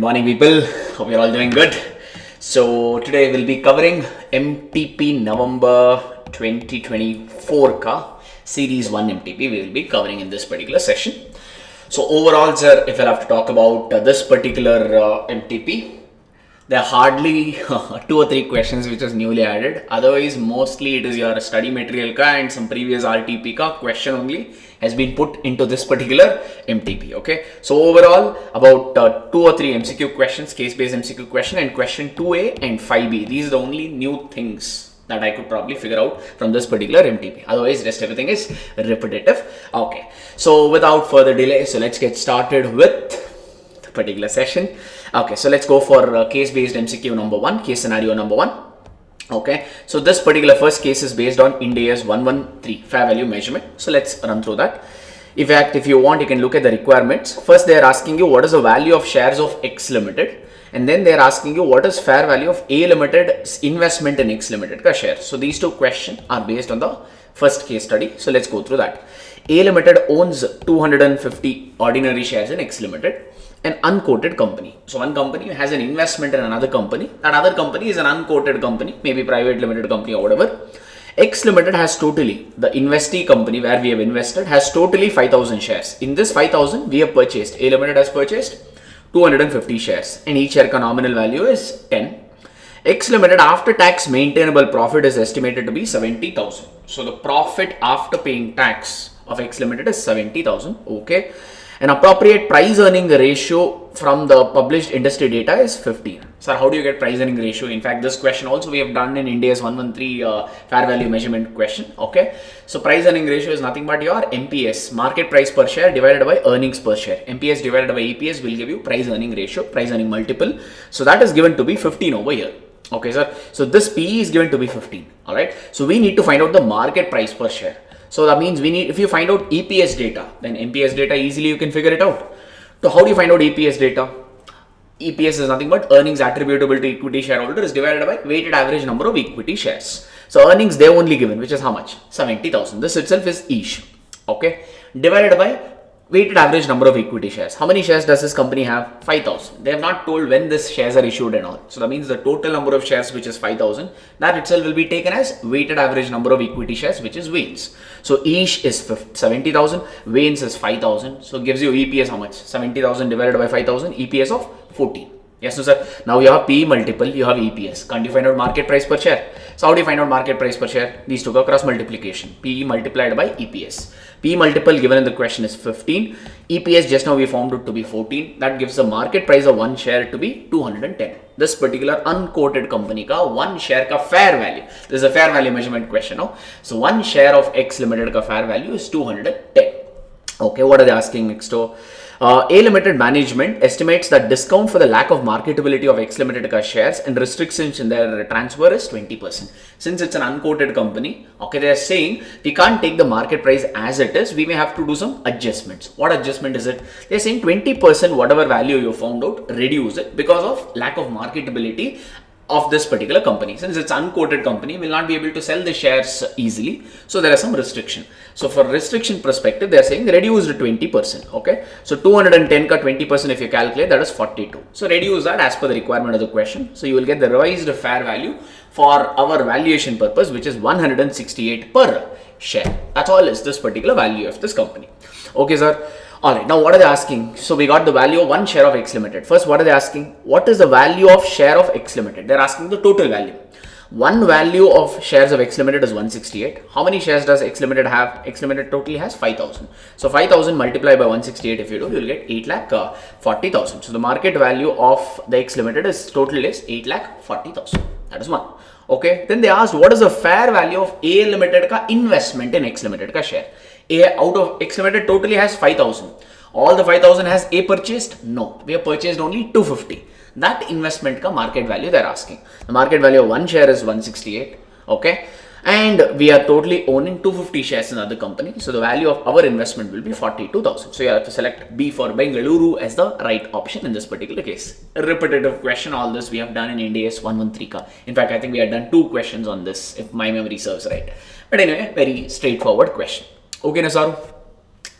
morning, people. Hope you're all doing good. So today we'll be covering MTP November 2024 ka Series 1 MTP. We will be covering in this particular session. So overall, sir, if I'll have to talk about this particular MTP, there are hardly 2 or 3 questions which is newly added. Otherwise, mostly it is your study material ka and some previous RTP ka question only has been put into this particular MTP. Okay. So overall, about 2 or 3 MCQ questions, case-based MCQ question and question 2A and 5B. These are the only new things that I could probably figure out from this particular MTP. Otherwise, rest everything is repetitive. Okay. So without further delay, so let's get started with the particular session. Okay, so let's go for case-based MCQ number 1, case scenario number 1. Okay, so this particular first case is based on Ind AS 113, fair value measurement. So let's run through that. In fact, if you want, you can look at the requirements. First, they are asking you what is the value of shares of X Limited. And then they are asking you what is fair value of A Limited investment in X Limited ka share. So these 2 questions are based on the first case study. So let's go through that. A Limited owns 250 ordinary shares in X Limited, an unquoted company. So one company has an investment in another company. That other company is an unquoted company, maybe private limited company or whatever. X Limited has totally, the investee company where we have invested has totally 5,000 shares. In this 5,000, we have purchased, A Limited has purchased 250 shares and each share nominal value is 10. X Limited after tax maintainable profit is estimated to be 70,000. So the profit after paying tax of X Limited is 70,000. Okay. An appropriate price earning ratio from the published industry data is 15. Sir, how do you get price earning ratio? In fact, this question also we have done in Ind AS 113 fair value measurement question. Okay. So price earning ratio is nothing but your MPS, market price per share divided by earnings per share. MPS divided by EPS will give you price earning ratio, price earning multiple. So that is given to be 15 over here. Okay, sir. So this PE is given to be 15. All right. So we need to find out the market price per share. So that means we need, if you find out EPS data, then MPS data easily you can figure it out. So how do you find out EPS data? EPS is nothing but earnings attributable to equity shareholder is divided by weighted average number of equity shares. So earnings they only given, which is how much? 70,000. This itself is each. Okay. Divided by weighted average number of equity shares. How many shares does this company have? 5,000. They have not told when this shares are issued and all. So that means the total number of shares, which is 5,000, that itself will be taken as weighted average number of equity shares, which is Waynes. So each is 70,000, Waynes is 5,000. So gives you EPS how much? 70,000 divided by 5,000, EPS of 14. Yes, no, sir. Now you have PE multiple, you have EPS. Can't you find out market price per share? So how do you find out market price per share? These two are cross multiplication. PE multiplied by EPS. PE multiple given in the question is 15. EPS just now we found it to be 14. That gives the market price of one share to be 210. This particular unquoted company ka one share ka fair value. This is a fair value measurement question. No? So one share of X Limited ka fair value is 210. Okay, what are they asking next to? A Limited management estimates that discount for the lack of marketability of X Limited shares and restrictions in their transfer is 20%. Since it's an unquoted company, okay, they are saying we can't take the market price as it is. We may have to do some adjustments. What adjustment is it? They're saying 20% whatever value you found out, reduce it because of lack of marketability of this particular company. Since it's unquoted company, will not be able to sell the shares easily. So there are some restriction. So for restriction perspective, they are saying reduce to 20%. Okay. So 210 ka 20% if you calculate, that is 42. So reduce that as per the requirement of the question. So you will get the revised fair value for our valuation purpose, which is 168 per share. That's all is this particular value of this company. Okay, sir. Alright, now what are they asking? So we got the value of one share of X Limited. First, what are they asking? What is the value of share of X Limited? They're asking the total value. One value of shares of X Limited is 168. How many shares does X Limited have? X Limited totally has 5,000. So 5,000 multiplied by 168 if you do, you will get 8,40,000. So the market value of the X Limited is total is 8,40,000. That is one. Okay. Then they asked what is the fair value of A Limited ka investment in X Limited ka share? A out of X Limited totally has 5,000. All the 5,000 has A purchased? No. We have purchased only 250. That investment ka market value they are asking. The market value of one share is 168. Okay. And we are totally owning 250 shares in other company. So the value of our investment will be 42,000. So you have to select B for Bengaluru as the right option in this particular case. A repetitive question. All this we have done in Ind AS 113 ka. In fact, I think we had done 2 questions on this if my memory serves right. But anyway, very straightforward question. Okay, Nasaru.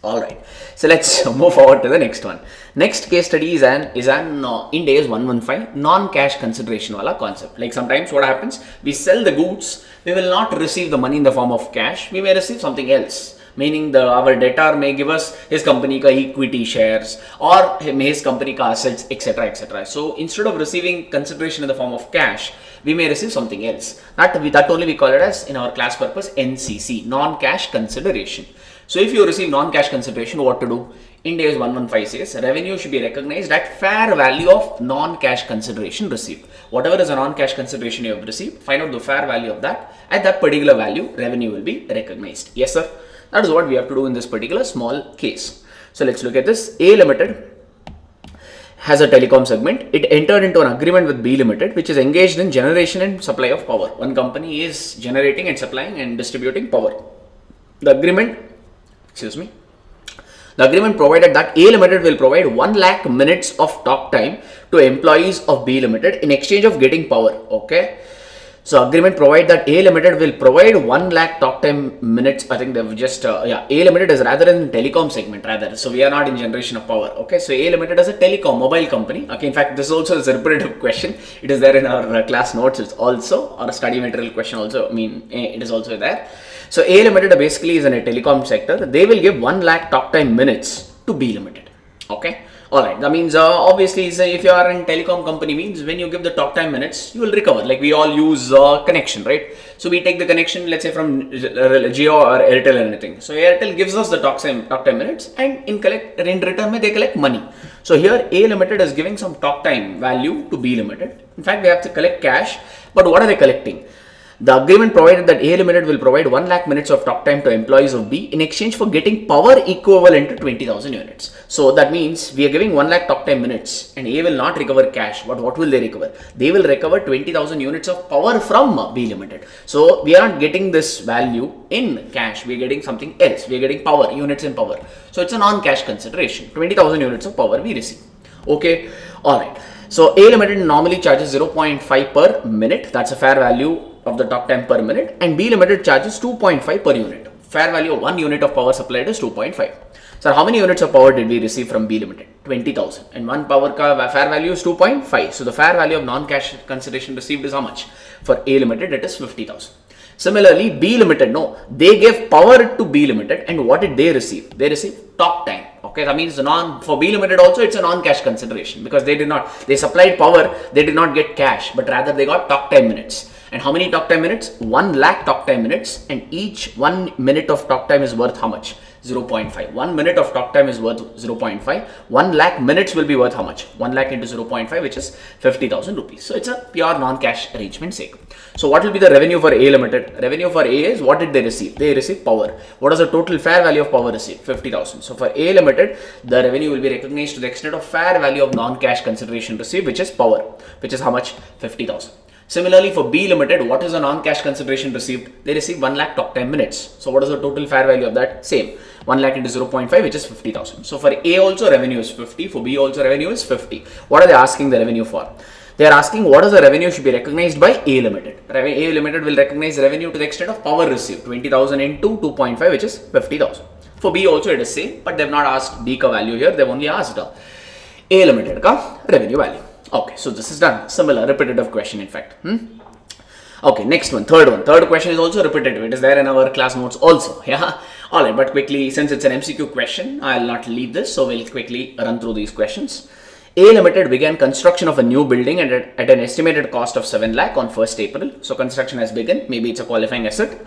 All right, so let's move forward to the next one. Next case study is an Ind AS 115 non-cash consideration wala concept. Like sometimes what happens, we sell the goods, we will not receive the money in the form of cash, we may receive something else. Meaning our debtor may give us his company ka equity shares or his company ka assets, etc., etc. So instead of receiving consideration in the form of cash, we may receive something else. That only we call it as, in our class purpose, NCC, non-cash consideration. So if you receive non-cash consideration, what to do? Ind AS 115 says revenue should be recognized at fair value of non-cash consideration received. Whatever is a non-cash consideration you have received, find out the fair value of that. At that particular value, revenue will be recognized. Yes, sir. That is what we have to do in this particular small case. So let's look at this. A Limited has a telecom segment. It entered into an agreement with B Limited, which is engaged in generation and supply of power. One company is generating and supplying and distributing power. The agreement provided that A Limited will provide 1 lakh minutes of talk time to employees of B Limited in exchange of getting power. Okay. So agreement provide that A Limited will provide 1 lakh talk time minutes. I think they've just, A Limited is rather in telecom segment rather. So we are not in generation of power. Okay. So A Limited is a telecom mobile company. Okay. In fact, this also is a repetitive question. It is there in our class notes. It's also, or a study material question also. I mean, it is also there. So A Limited basically is in a telecom sector. They will give 1 lakh talk time minutes to B Limited. Okay. Alright, that means obviously if you are in telecom company means when you give the talk time minutes, you will recover. Like we all use connection, right? So we take the connection, let's say from Jio or Airtel or anything. So Airtel gives us the talk time minutes and in return they collect money. So here A Limited is giving some talk time value to B Limited. In fact, they have to collect cash, but what are they collecting? The agreement provided that A Limited will provide 1 lakh minutes of talk time to employees of B in exchange for getting power equivalent to 20,000 units. So that means we are giving 1 lakh talk time minutes and A will not recover cash. But what will they recover? They will recover 20,000 units of power from B Limited. So we are not getting this value in cash. We are getting something else. We are getting power, units in power. So it's a non-cash consideration. 20,000 units of power we receive. Okay. All right. So A Limited normally charges 0.5 per minute. That's a fair value of the talk time per minute, and B Limited charges 2.5 per unit. Fair value of 1 unit of power supplied is 2.5. So how many units of power did we receive from B Limited? 20,000, and one power fair value is 2.5. So the fair value of non-cash consideration received is how much? For A Limited it is 50,000. Similarly, B Limited, no, they gave power to B Limited, and what did they receive? They received talk time. Okay, that means for B Limited also it's a non-cash consideration because they supplied power, they did not get cash, but rather they got talk time minutes. And how many talk time minutes? 1 lakh talk time minutes, and each 1 minute of talk time is worth how much? 0.5. 1 minute of talk time is worth 0.5. 1 lakh minutes will be worth how much? 1 lakh into 0.5, which is 50,000 rupees. So it's a pure non-cash arrangement sake. So what will be the revenue for A Limited? Revenue for A is what did they receive? They received power. What is the total fair value of power received? 50,000. So for A Limited, the revenue will be recognized to the extent of fair value of non-cash consideration received, which is power, which is how much? 50,000. Similarly, for B Limited, what is the non-cash consideration received? They receive 1 lakh talk time minutes. So what is the total fair value of that? Same. 1 lakh into 0.5, which is 50,000. So for A also revenue is 50. For B also revenue is 50. What are they asking the revenue for? They are asking what is the revenue should be recognized by A Limited. A Limited will recognize revenue to the extent of power received. 20,000 into 2.5, which is 50,000. For B also it is same, but they have not asked B ka value here. They have only asked A Limited ka revenue value. Okay, so this is done. Similar, repetitive question in fact. Okay, next one, third one. Third question is also repetitive. It is there in our class notes also. Yeah. Alright, but quickly, since it's an MCQ question, I'll not leave this. So we'll quickly run through these questions. A Limited began construction of a new building at an estimated cost of 7 lakh on 1st April. So construction has begun. Maybe it's a qualifying asset.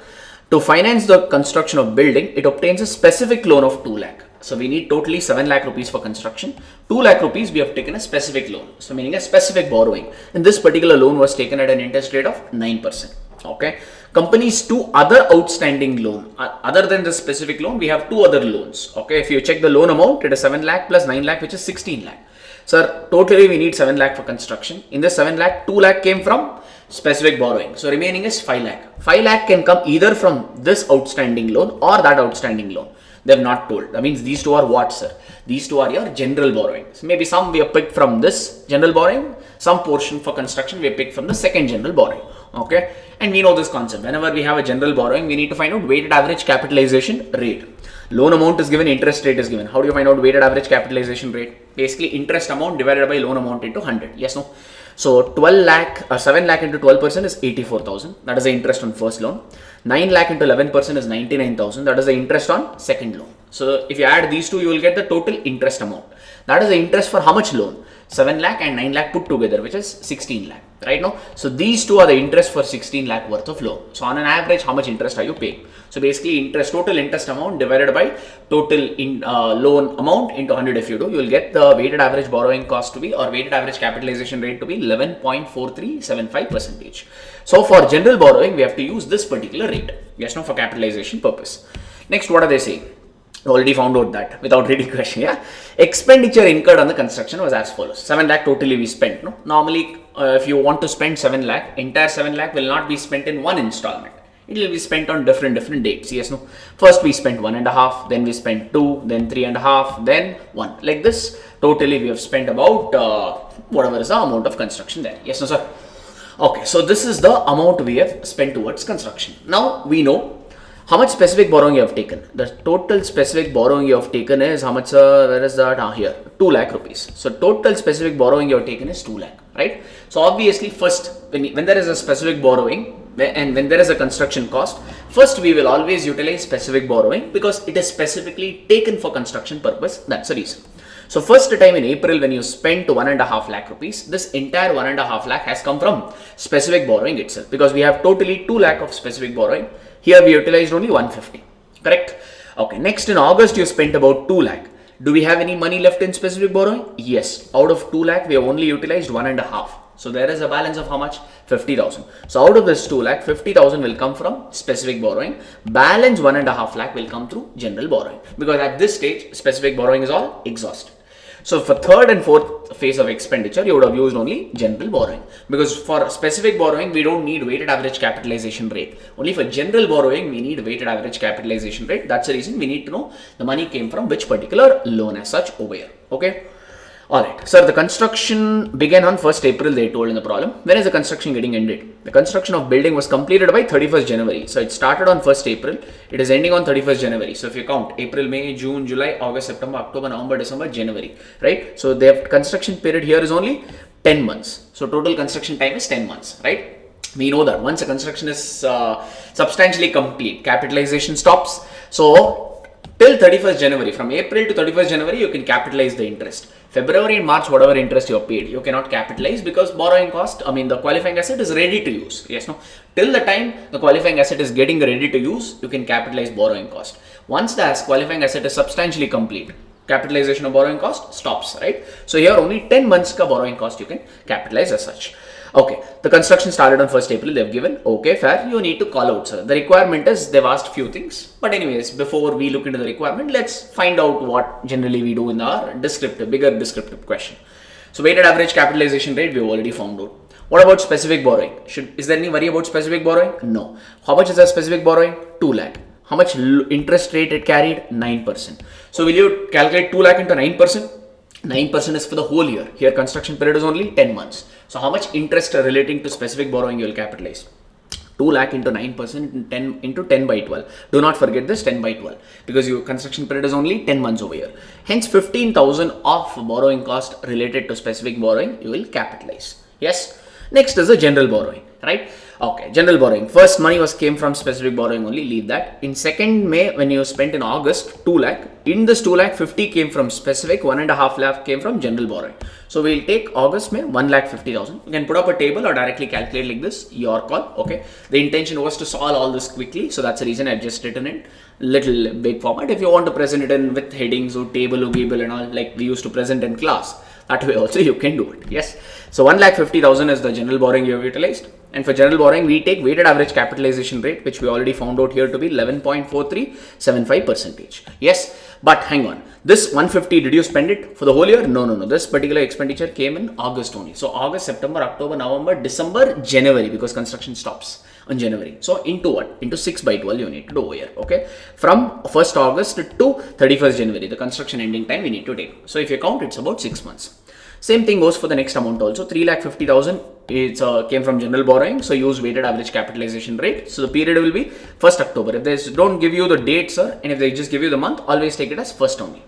To finance the construction of building, it obtains a specific loan of 2 lakh. So we need totally 7 lakh rupees for construction. 2 lakh rupees we have taken a specific loan. So meaning a specific borrowing. And this particular loan was taken at an interest rate of 9%. Okay. Company's 2 other outstanding loan. Other than the specific loan, we have 2 other loans. Okay. If you check the loan amount, it is 7 lakh plus 9 lakh, which is 16 lakh. Sir, totally we need 7 lakh for construction. In this 7 lakh, 2 lakh came from specific borrowing. So remaining is 5 lakh. 5 lakh can come either from this outstanding loan or that outstanding loan. They have not told. That means these 2 are what, sir? These 2 are your general borrowings. Maybe some we have picked from this general borrowing. Some portion for construction we have picked from the second general borrowing. Okay. And we know this concept. Whenever we have a general borrowing, we need to find out weighted average capitalization rate. Loan amount is given, interest rate is given. How do you find out weighted average capitalization rate? Basically, interest amount divided by loan amount into 100. Yes, no? So 7 lakh into 12% is 84,000. That is the interest on first loan. 9 lakh into 11% is 99,000. That is the interest on second loan. So if you add these two, you will get the total interest amount. That is the interest for how much loan? 7 lakh and 9 lakh put together, which is 16 lakh, right now. So these two are the interest for 16 lakh worth of loan. So on an average, how much interest are you paying? So basically total interest amount divided by total loan amount into 100 if you do, you will get the weighted average borrowing cost to be, or weighted average capitalization rate to be 11.4375%. So for general borrowing, we have to use this particular rate, yes, no, for capitalization purpose. Next, what are they saying? Already found out that without reading question. Yeah, expenditure incurred on the construction was as follows. 7 lakh totally we spent. No, normally if you want to spend 7 lakh, entire 7 lakh will not be spent in one installment. It will be spent on different dates. Yes, no. First we spent 1.5, then we spent 2, then 3.5, then 1. Like this, totally we have spent about whatever is the amount of construction there. Yes, no, sir. Okay, so this is the amount we have spent towards construction. Now we know how much specific borrowing you have taken. The total specific borrowing you have taken is how much, where is that? Here, 2 lakh rupees. So total specific borrowing you have taken is 2 lakh, right? So obviously first, when there is a specific borrowing and when there is a construction cost, first we will always utilize specific borrowing because it is specifically taken for construction purpose. That's the reason. So first time in April when you spent 1.5 lakh rupees, this entire 1.5 lakh has come from specific borrowing itself because we have totally 2 lakh of specific borrowing. Here we utilized only 150, correct? Okay, next in August you spent about 2 lakh. Do we have any money left in specific borrowing? Yes, out of 2 lakh we have only utilized 1.5. So there is a balance of how much? 50,000. So out of this 2 lakh, 50,000 will come from specific borrowing. Balance 1.5 lakh will come through general borrowing because at this stage specific borrowing is all exhausted. So for third and fourth phase of expenditure, you would have used only general borrowing because for specific borrowing, we don't need weighted average capitalization rate. Only for general borrowing, we need weighted average capitalization rate. That's the reason we need to know the money came from which particular loan as such over here. Okay. Alright, sir, the construction began on 1st April, they told in the problem. When is the construction getting ended? The construction of building was completed by 31st January. So it started on 1st April, it is ending on 31st January. So if you count April, May, June, July, August, September, October, November, December, January, right? So their construction period here is only 10 months. So total construction time is 10 months, right? We know that once a construction is substantially complete, capitalization stops. So till 31st January, from April to 31st January, you can capitalize the interest. February and March, whatever interest you have paid, you cannot capitalize because borrowing cost, the qualifying asset is ready to use. Yes, no. Till the time the qualifying asset is getting ready to use, you can capitalize borrowing cost. Once the qualifying asset is substantially complete, capitalization of borrowing cost stops, right? So here only 10 months ka borrowing cost you can capitalize as such. Okay, the construction started on 1st April, they've given, okay, fair, you need to call out, sir. The requirement is, they've asked few things, but anyways, before we look into the requirement, let's find out what generally we do in our bigger descriptive question. So weighted average capitalization rate, we've already found out. What about specific borrowing? Is there any worry about specific borrowing? No. How much is the specific borrowing? 2 lakh. How much interest rate it carried? 9%. So will you calculate 2 lakh into 9%? 9% is for the whole year. Here construction period is only 10 months. So how much interest relating to specific borrowing you will capitalize? 2 lakh into 9% into 10 by 12. Do not forget this 10 by 12 because your construction period is only 10 months over here. Hence 15,000 of borrowing cost related to specific borrowing you will capitalize. Yes. Next is the general borrowing, right? Okay, general borrowing. First money came from specific borrowing only, leave that. In 2nd May, when you spent in August, 2 lakh. In this 2 lakh, 50 came from specific, 1.5 lakh came from general borrowing. So we'll take August May, 1,50,000. You can put up a table or directly calculate like this, your call, okay. The intention was to solve all this quickly, so that's the reason I've just written it little big format. If you want to present it in with headings or table or gable and all, like we used to present in class, that way also you can do it, yes. So 1,50,000 is the general borrowing you have utilized. And for general borrowing, we take weighted average capitalization rate, which we already found out here to be 11.4375%. Yes, but hang on. This 150, did you spend it for the whole year? No. This particular expenditure came in August only. So August, September, October, November, December, January, because construction stops on January. So into what? Into 6 by 12 you need to do over here. Okay. From 1st August to 31st January, the construction ending time we need to take. So if you count, it's about 6 months. Same thing goes for the next amount also. 3,50,000 it came from general borrowing, so use weighted average capitalization rate. So the period will be 1st October. If they don't give you the date, sir, and if they just give you the month, always take it as 1st only.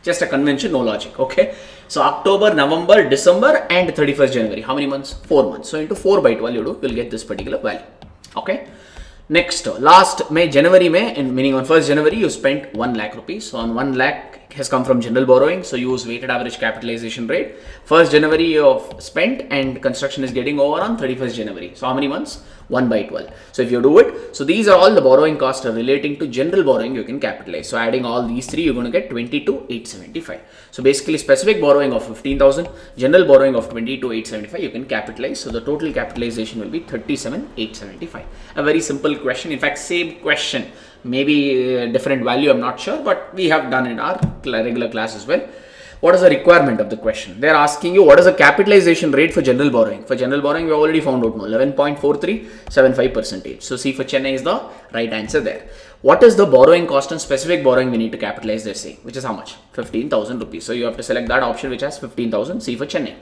Just a convention, no logic. Okay. So October, November, December, and 31st January. How many months? 4 months. So into 4 by 12 you do, you'll get this particular value. Okay. Next, last May, January, meaning on 1st January, you spent 1 lakh rupees. So on 1 lakh has come from general borrowing. So use weighted average capitalization rate. 1st January you have spent and construction is getting over on 31st January. So how many months? 1 by 12. So if you do it, so these are all the borrowing costs relating to general borrowing you can capitalize. So adding all these three, you're going to get 22,875. So basically specific borrowing of 15,000, general borrowing of 22,875, you can capitalize. So the total capitalization will be 37,875. A very simple question. In fact, same question, maybe a different value, I'm not sure, but we have done in our regular class as well. What is the requirement of the question? They're asking you what is the capitalization rate for general borrowing. For general borrowing, we already found out, 11.4375%. So C for Chennai is the right answer there. What is the borrowing cost and specific borrowing we need to capitalize, they say, which is how much? 15,000 rupees. So you have to select that option which has 15,000, C for Chennai.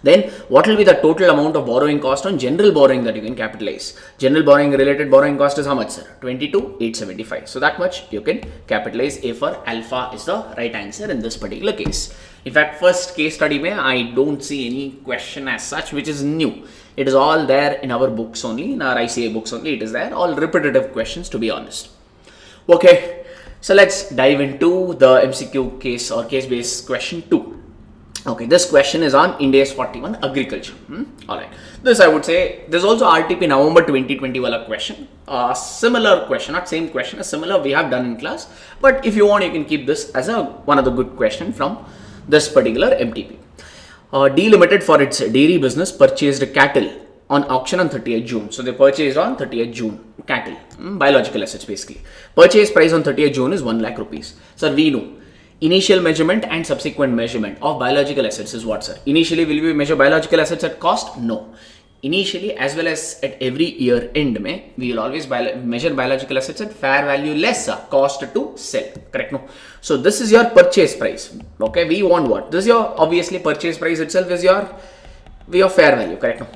Then what will be the total amount of borrowing cost on general borrowing that you can capitalize? General borrowing related borrowing cost is how much, sir? 22,875. So that much you can capitalize. A for alpha is the right answer in this particular case. In fact, first case study mein, I don't see any question as such which is new. It is all there in our books only, in our ICA books only. It is there, all repetitive questions to be honest. Okay, so let's dive into the MCQ case or case based question 2. Okay, this question is on India's 41 agriculture. Alright, this I would say, there's also RTP November 2020 wala question. Similar question, not same question, a similar we have done in class. But if you want, you can keep this as one of the good question from this particular MTP. D Limited for its dairy business purchased cattle on auction on 30th June. So they purchased on 30th June cattle, biological assets basically. Purchase price on 30th June is 1 lakh rupees. Sir, we know. Initial measurement and subsequent measurement of biological assets is what, sir? Initially, will we measure biological assets at cost? No. Initially, as well as at every year end, we will always measure biological assets at fair value less cost to sell. Correct? No. So this is your purchase price. Okay, we want what? This is your obviously purchase price itself is your fair value. Correct? No.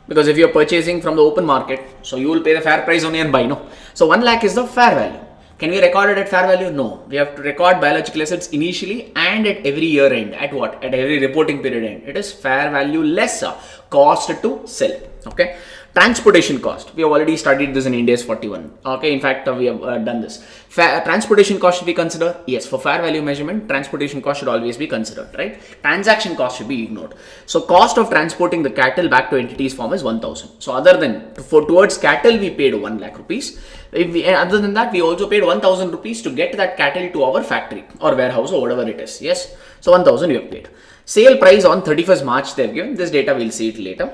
Because if you're purchasing from the open market, so you will pay the fair price only and buy. No. So 1 lakh is the fair value. Can we record it at fair value? No. We have to record biological assets initially and at every year end. At what? At every reporting period end. It is fair value less cost to sell. Okay. Transportation cost. We have already studied this in India's 41. Okay. In fact, we have done this. Transportation cost should be considered. Yes. For fair value measurement, transportation cost should always be considered. Right. Transaction cost should be ignored. So cost of transporting the cattle back to entities form is 1,000. So other than towards cattle, we paid 1 lakh rupees. Other than that, we also paid 1,000 rupees to get that cattle to our factory or warehouse or whatever it is. Yes. So 1,000 you have paid. Sale price on 31st March they have given. This data we'll see it later.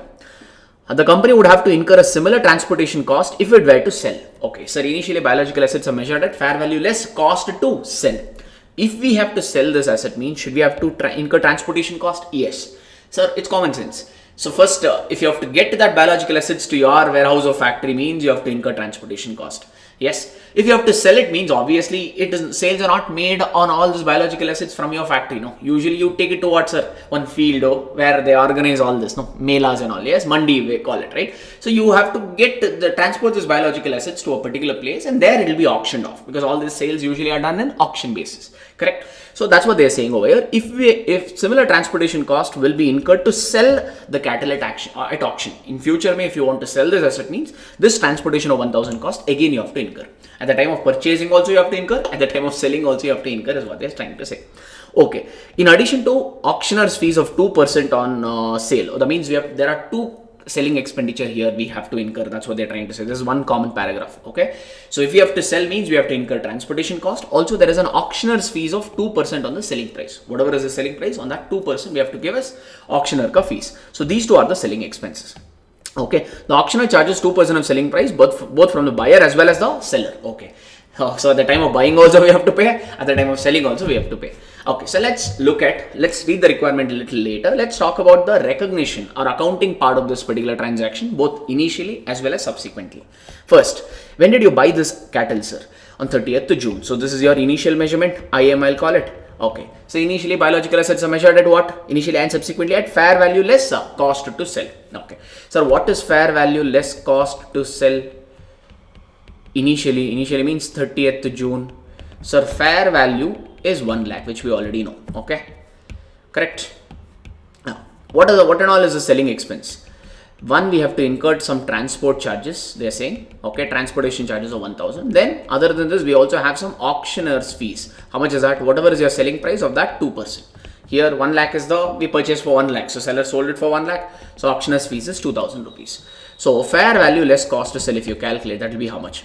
The company would have to incur a similar transportation cost if it were to sell. Okay, so initially biological assets are measured at fair value less cost to sell. If we have to sell this asset, means should we have to incur transportation cost? Yes. Sir, it's common sense. So first, if you have to get that biological assets to your warehouse or factory, means you have to incur transportation cost. Yes. If you have to sell it, means obviously sales are not made on all these biological assets from your factory. No. Usually you take it to what, sir? One field where they organize all this. No. Melas and all. Yes. Mandi we call it, right? So you have to transport these biological assets to a particular place and there it will be auctioned off because all these sales usually are done in auction basis. Correct? So that's what they are saying over here. If similar transportation cost will be incurred to sell the cattle at auction. In future, if you want to sell this asset, means this transportation of 1,000 cost, again you have to incur. At the time of purchasing also you have to incur. At the time of selling also you have to incur is what they are trying to say. Okay. In addition to auctioneer's fees of 2% on sale, that means there are two selling expenditure here we have to incur. That's what they're trying to say. This is one common paragraph. Okay. So if we have to sell, means we have to incur transportation cost. Also, there is an auctioneer's fees of 2% on the selling price. Whatever is the selling price, on that 2% we have to give us auctioneer ka fees. So these two are the selling expenses. Okay. The auctioneer charges 2% of selling price, both from the buyer as well as the seller. Okay. So at the time of buying also we have to pay. At the time of selling also we have to pay. Okay, so let's read the requirement a little later. Let's talk about the recognition or accounting part of this particular transaction, both initially as well as subsequently. First, when did you buy this cattle, sir? On 30th June. So this is your initial measurement, IM I'll call it. Okay, so initially biological assets are measured at what? Initially and subsequently at fair value less cost to sell. Okay, so what is fair value less cost to sell? Initially means 30th June. So fair value is 1 lakh, which we already know. Okay, correct. Now, what and all is the selling expense? One, we have to incur some transport charges, they are saying. Okay, transportation charges of 1000. Then other than this, we also have some auctioneer's fees. How much is that? Whatever is your selling price of that 2%. Here 1 lakh is we purchased for 1 lakh. So seller sold it for 1 lakh. So auctioneer's fees is 2000 rupees. So fair value less cost to sell, if you calculate, that will be how much?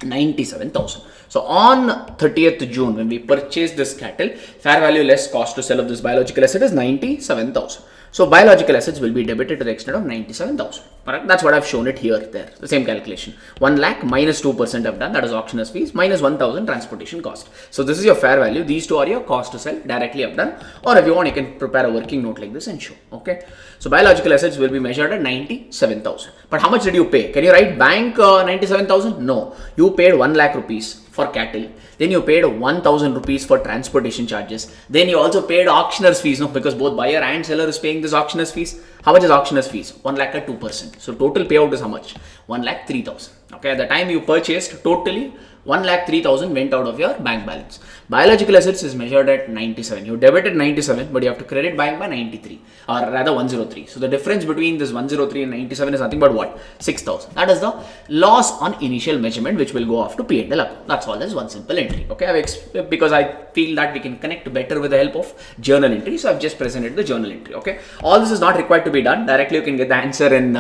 97,000. So on 30th June, when we purchased this cattle, fair value less cost to sell of this biological asset is 97,000. So biological assets will be debited to the extent of 97,000. Alright, that's what I've shown it here, there. The same calculation. 1 lakh minus 2% I've done, that is auctioneer's fees, minus 1,000 transportation cost. So this is your fair value. These two are your cost to sell, directly I've done. Or if you want, you can prepare a working note like this and show. Okay. So biological assets will be measured at 97,000. But how much did you pay? Can you write bank 97,000? No. You paid 1 lakh rupees for cattle. Then you paid 1,000 rupees for transportation charges. Then you also paid auctioneer's fees, no? Because both buyer and seller is paying this auctioneer's fees. How much is auctioneer's fees? 1 lakh at 2%. So total payout is how much? 1 lakh 3,000. Okay, at the time you purchased, totally 1 lakh 3,000 went out of your bank balance. Biological assets is measured at 97. You debited 97, but you have to credit bank by 93, or rather 103. So the difference between this 103 and 97 is nothing but what? 6,000. That is the loss on initial measurement, which will go off to P&L account. That's all. Is one simple entry. Okay, because I feel that we can connect better with the help of journal entry, so I've just presented the journal entry. Okay, all this is not required to be done directly. You can get the answer in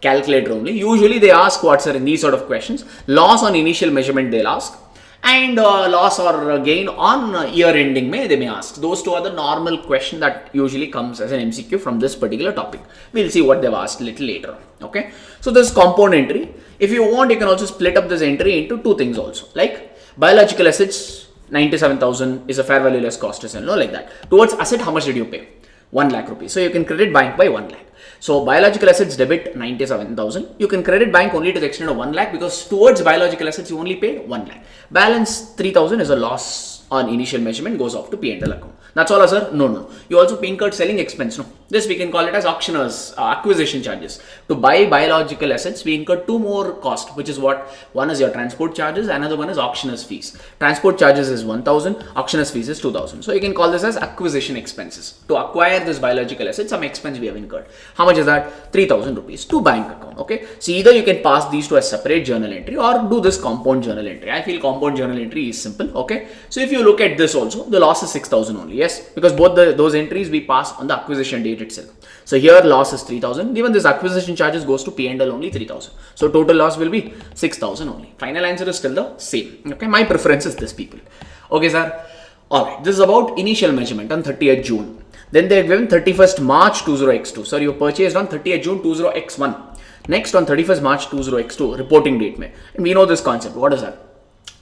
calculator only. Usually they ask what, sir, in these sort of questions. Loss on initial measurement they'll ask, and loss or gain on year ending they may ask. Those two are the normal question that usually comes as an MCQ from this particular topic. We'll see what they've asked a little later. Okay, so this compound entry, if you want, you can also split up this entry into two things also, like biological assets 97,000 is a fair value less cost to sell, no, like that. Towards asset, how much did you pay? 1 lakh rupees. So you can credit bank by 1 lakh. So biological assets debit 97,000. You can credit bank only to the extent of 1 lakh, because towards biological assets you only paid 1 lakh. Balance 3,000 is a loss on initial measurement, goes off to P&L account. That's all, sir? No. You also incurred selling expense. No. This we can call it as auctioneers acquisition charges. To buy biological assets, we incurred two more costs, which is what? One is your transport charges, another one is auctioneers fees. Transport charges is 1,000, auctioneers fees is 2,000. So you can call this as acquisition expenses. To acquire this biological asset, some expense we have incurred. How much is that? 3,000 rupees to bank account. Okay. So either you can pass these to a separate journal entry or do this compound journal entry. I feel compound journal entry is simple. Okay. So if you look at this also, the loss is 6,000 only. Yes, because both those entries we pass on the acquisition date itself. So here loss is 3,000. Even this acquisition charges goes to P&L only 3,000. So total loss will be 6,000 only. Final answer is still the same. Okay, my preference is this, people. Okay, sir. Alright, this is about initial measurement on 30th June. Then they have given 31st March 20x2. So you purchased on 30th June 20x1. Next on 31st March 20x2, reporting date. And we know this concept. What is that?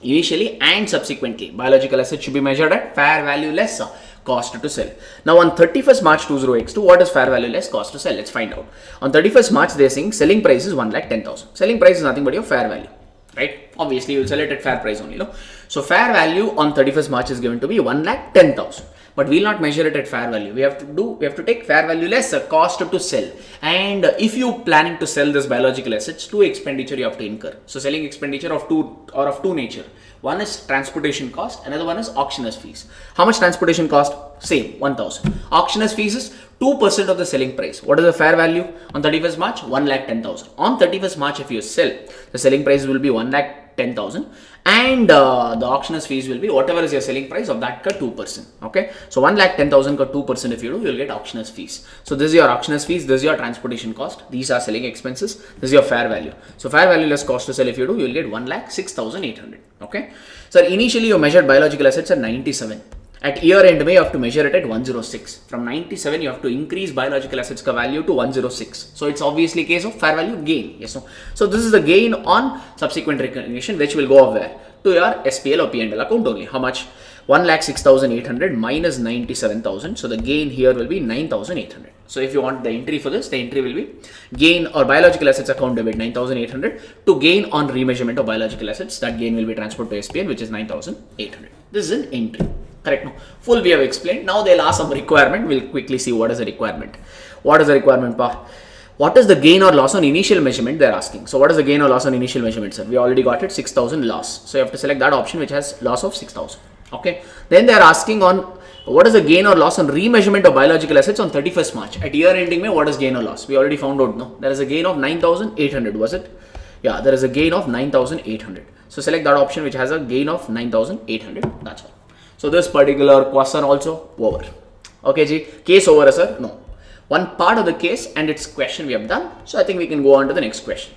Initially and subsequently, biological assets should be measured at fair value less cost to sell. Now on 31st March 20x2, what is fair value less cost to sell? Let's find out. On 31st March, they are saying selling price is 1,10,000. Selling price is nothing but your fair value, right? Obviously, you will sell it at fair price only, no? So fair value on 31st March is given to be 1,10,000. But we will not measure it at fair value. We have to take fair value less cost to sell. And if you planning to sell this biological assets, two expenditure you have to incur. So selling expenditure of two nature. One is transportation cost, another one is auctioneer's fees. How much transportation cost? Same, 1,000. Auctioneer's fees is 2% of the selling price. What is the fair value on 31st March? 1,10,000. On 31st March, if you sell, the selling price will be 1,10,000, and the auctioneer's fees will be whatever is your selling price of that 2%. Okay, so 1,10,000 2% if you do, you'll get auctioneer's fees. So this is your auctioneer's fees, this is your transportation cost, these are selling expenses, this is your fair value. So fair value less cost to sell if you do, you'll get 1,06,800. Okay, so initially you measured biological assets at 97. At year end, you have to measure it at 106. From 97, you have to increase biological assets value to 106. So it's obviously a case of fair value gain. Yes, no? So this is the gain on subsequent recognition, which will go where? To your SPL or P&L account only. How much? 1,06,800 minus 97,000. So the gain here will be 9,800. So if you want the entry for this, the entry will be gain or biological assets account debit 9,800 to gain on remeasurement of biological assets. That gain will be transferred to SPL, which is 9,800. This is an entry. Correct? No. Full we have explained. Now they'll ask some requirement. We'll quickly see what is the requirement. What is the requirement, pa? What is the gain or loss on initial measurement? They're asking. So what is the gain or loss on initial measurement, sir? We already got it, 6,000 loss. So you have to select that option which has loss of 6,000. Okay. Then they're asking on what is the gain or loss on remeasurement of biological assets on 31st March. At year ending, what is gain or loss? We already found out, no? There is a gain of 9,800, was it? Yeah, there is a gain of 9,800. So select that option which has a gain of 9,800. That's all. So this particular question also over. Okay, ji. Case over, sir? No. One part of the case and its question we have done. So I think we can go on to the next question.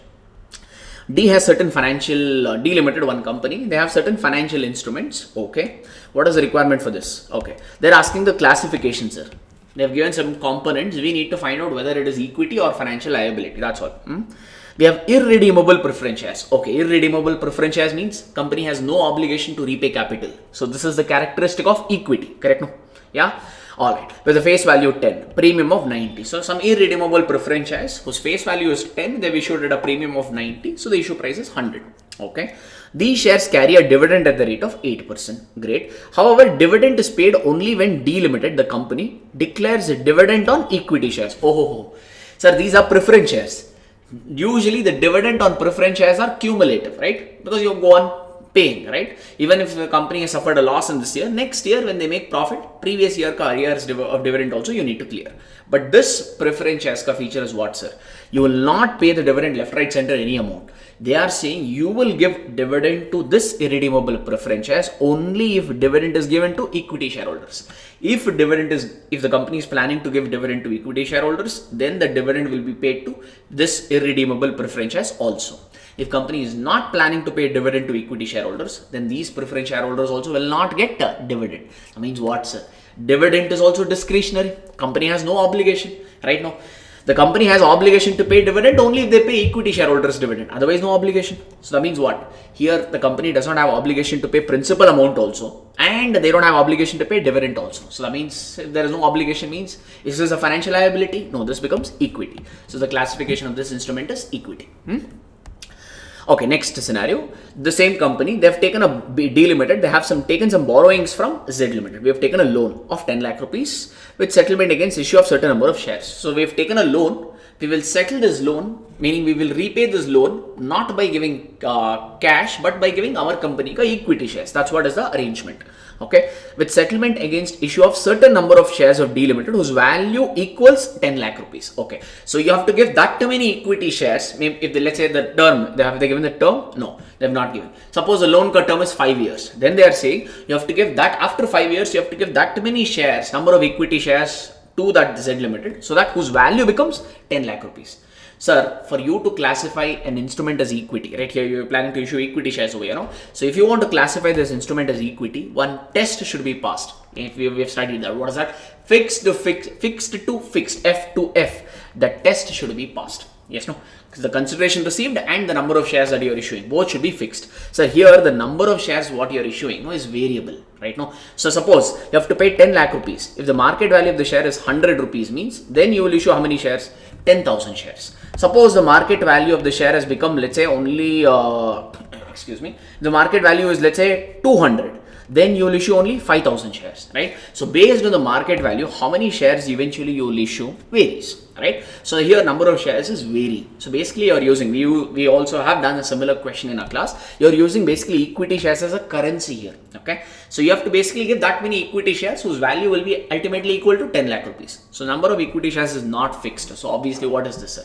D has certain financial, D Limited, one company. They have certain financial instruments. Okay. What is the requirement for this? Okay. They're asking the classification, sir. They have given some components. We need to find out whether it is equity or financial liability. That's all. We have irredeemable preference shares. Okay. Irredeemable preference shares means company has no obligation to repay capital. So this is the characteristic of equity. Correct? No? Yeah. Alright, with a face value 10, premium of 90. So some irredeemable preference shares whose face value is 10, they've issued at a premium of 90. So the issue price is 100. Okay. These shares carry a dividend at the rate of 8%. Great. However, dividend is paid only when D Limited, the company, declares a dividend on equity shares. Oh. Sir, these are preference shares. Usually the dividend on preference shares are cumulative, right? Because you go on paying, right? Even if the company has suffered a loss in this year, next year when they make profit, previous year ka years of dividend also you need to clear. But this preference shares ka feature is what, sir? You will not pay the dividend left, right, center any amount. They are saying you will give dividend to this irredeemable preference shares only if dividend is given to equity shareholders. If the company is planning to give dividend to equity shareholders, then the dividend will be paid to this irredeemable preference shares also. If company is not planning to pay dividend to equity shareholders, then these preference shareholders also will not get a dividend. That means what, sir? Dividend is also discretionary. Company has no obligation, right? Now, the company has obligation to pay dividend only if they pay equity shareholders dividend. Otherwise, no obligation. So that means what? Here, the company does not have obligation to pay principal amount also, and they don't have obligation to pay dividend also. So that means if there is no obligation, means is this a financial liability? No, this becomes equity. So the classification of this instrument is equity. Okay, next scenario. The same company, they have taken a D Limited, they have taken some borrowings from Z Limited. We have taken a loan of 10 lakh rupees with settlement against issue of certain number of shares. So we have taken a loan, we will settle this loan, meaning we will repay this loan not by giving cash but by giving our company equity shares. That's what is the arrangement. Okay, with settlement against issue of certain number of shares of D Limited whose value equals 10 lakh rupees. Okay, so you have to give that to many equity shares. If let's say the term, have they given the term? No, they have not given. Suppose the loan term is 5 years. Then they are saying you have to give that after 5 years, you have to give that to many shares, number of equity shares to that Z Limited, so that whose value becomes 10 lakh rupees. Sir, for you to classify an instrument as equity, right here you're planning to issue equity shares over here, no? So if you want to classify this instrument as equity, one test should be passed. If we have studied that, what is that? Fixed to fixed, F to F. The test should be passed. Yes, no? Because the consideration received and the number of shares that you are issuing, both should be fixed. So here the number of shares what you are issuing is variable, right? No? So suppose you have to pay 10 lakh rupees. If the market value of the share is 100 rupees, means then you will issue how many shares? 10,000 shares. Suppose the market value of the share has become, let's say, only, the market value is, let's say, 200. Then you will issue only 5,000 shares, right? So based on the market value, how many shares eventually you will issue varies, right? So here number of shares is vary. So basically you are using, we also have done a similar question in our class. You are using basically equity shares as a currency here, okay? So you have to basically give that many equity shares whose value will be ultimately equal to 10 lakh rupees. So number of equity shares is not fixed. So obviously what is this, sir?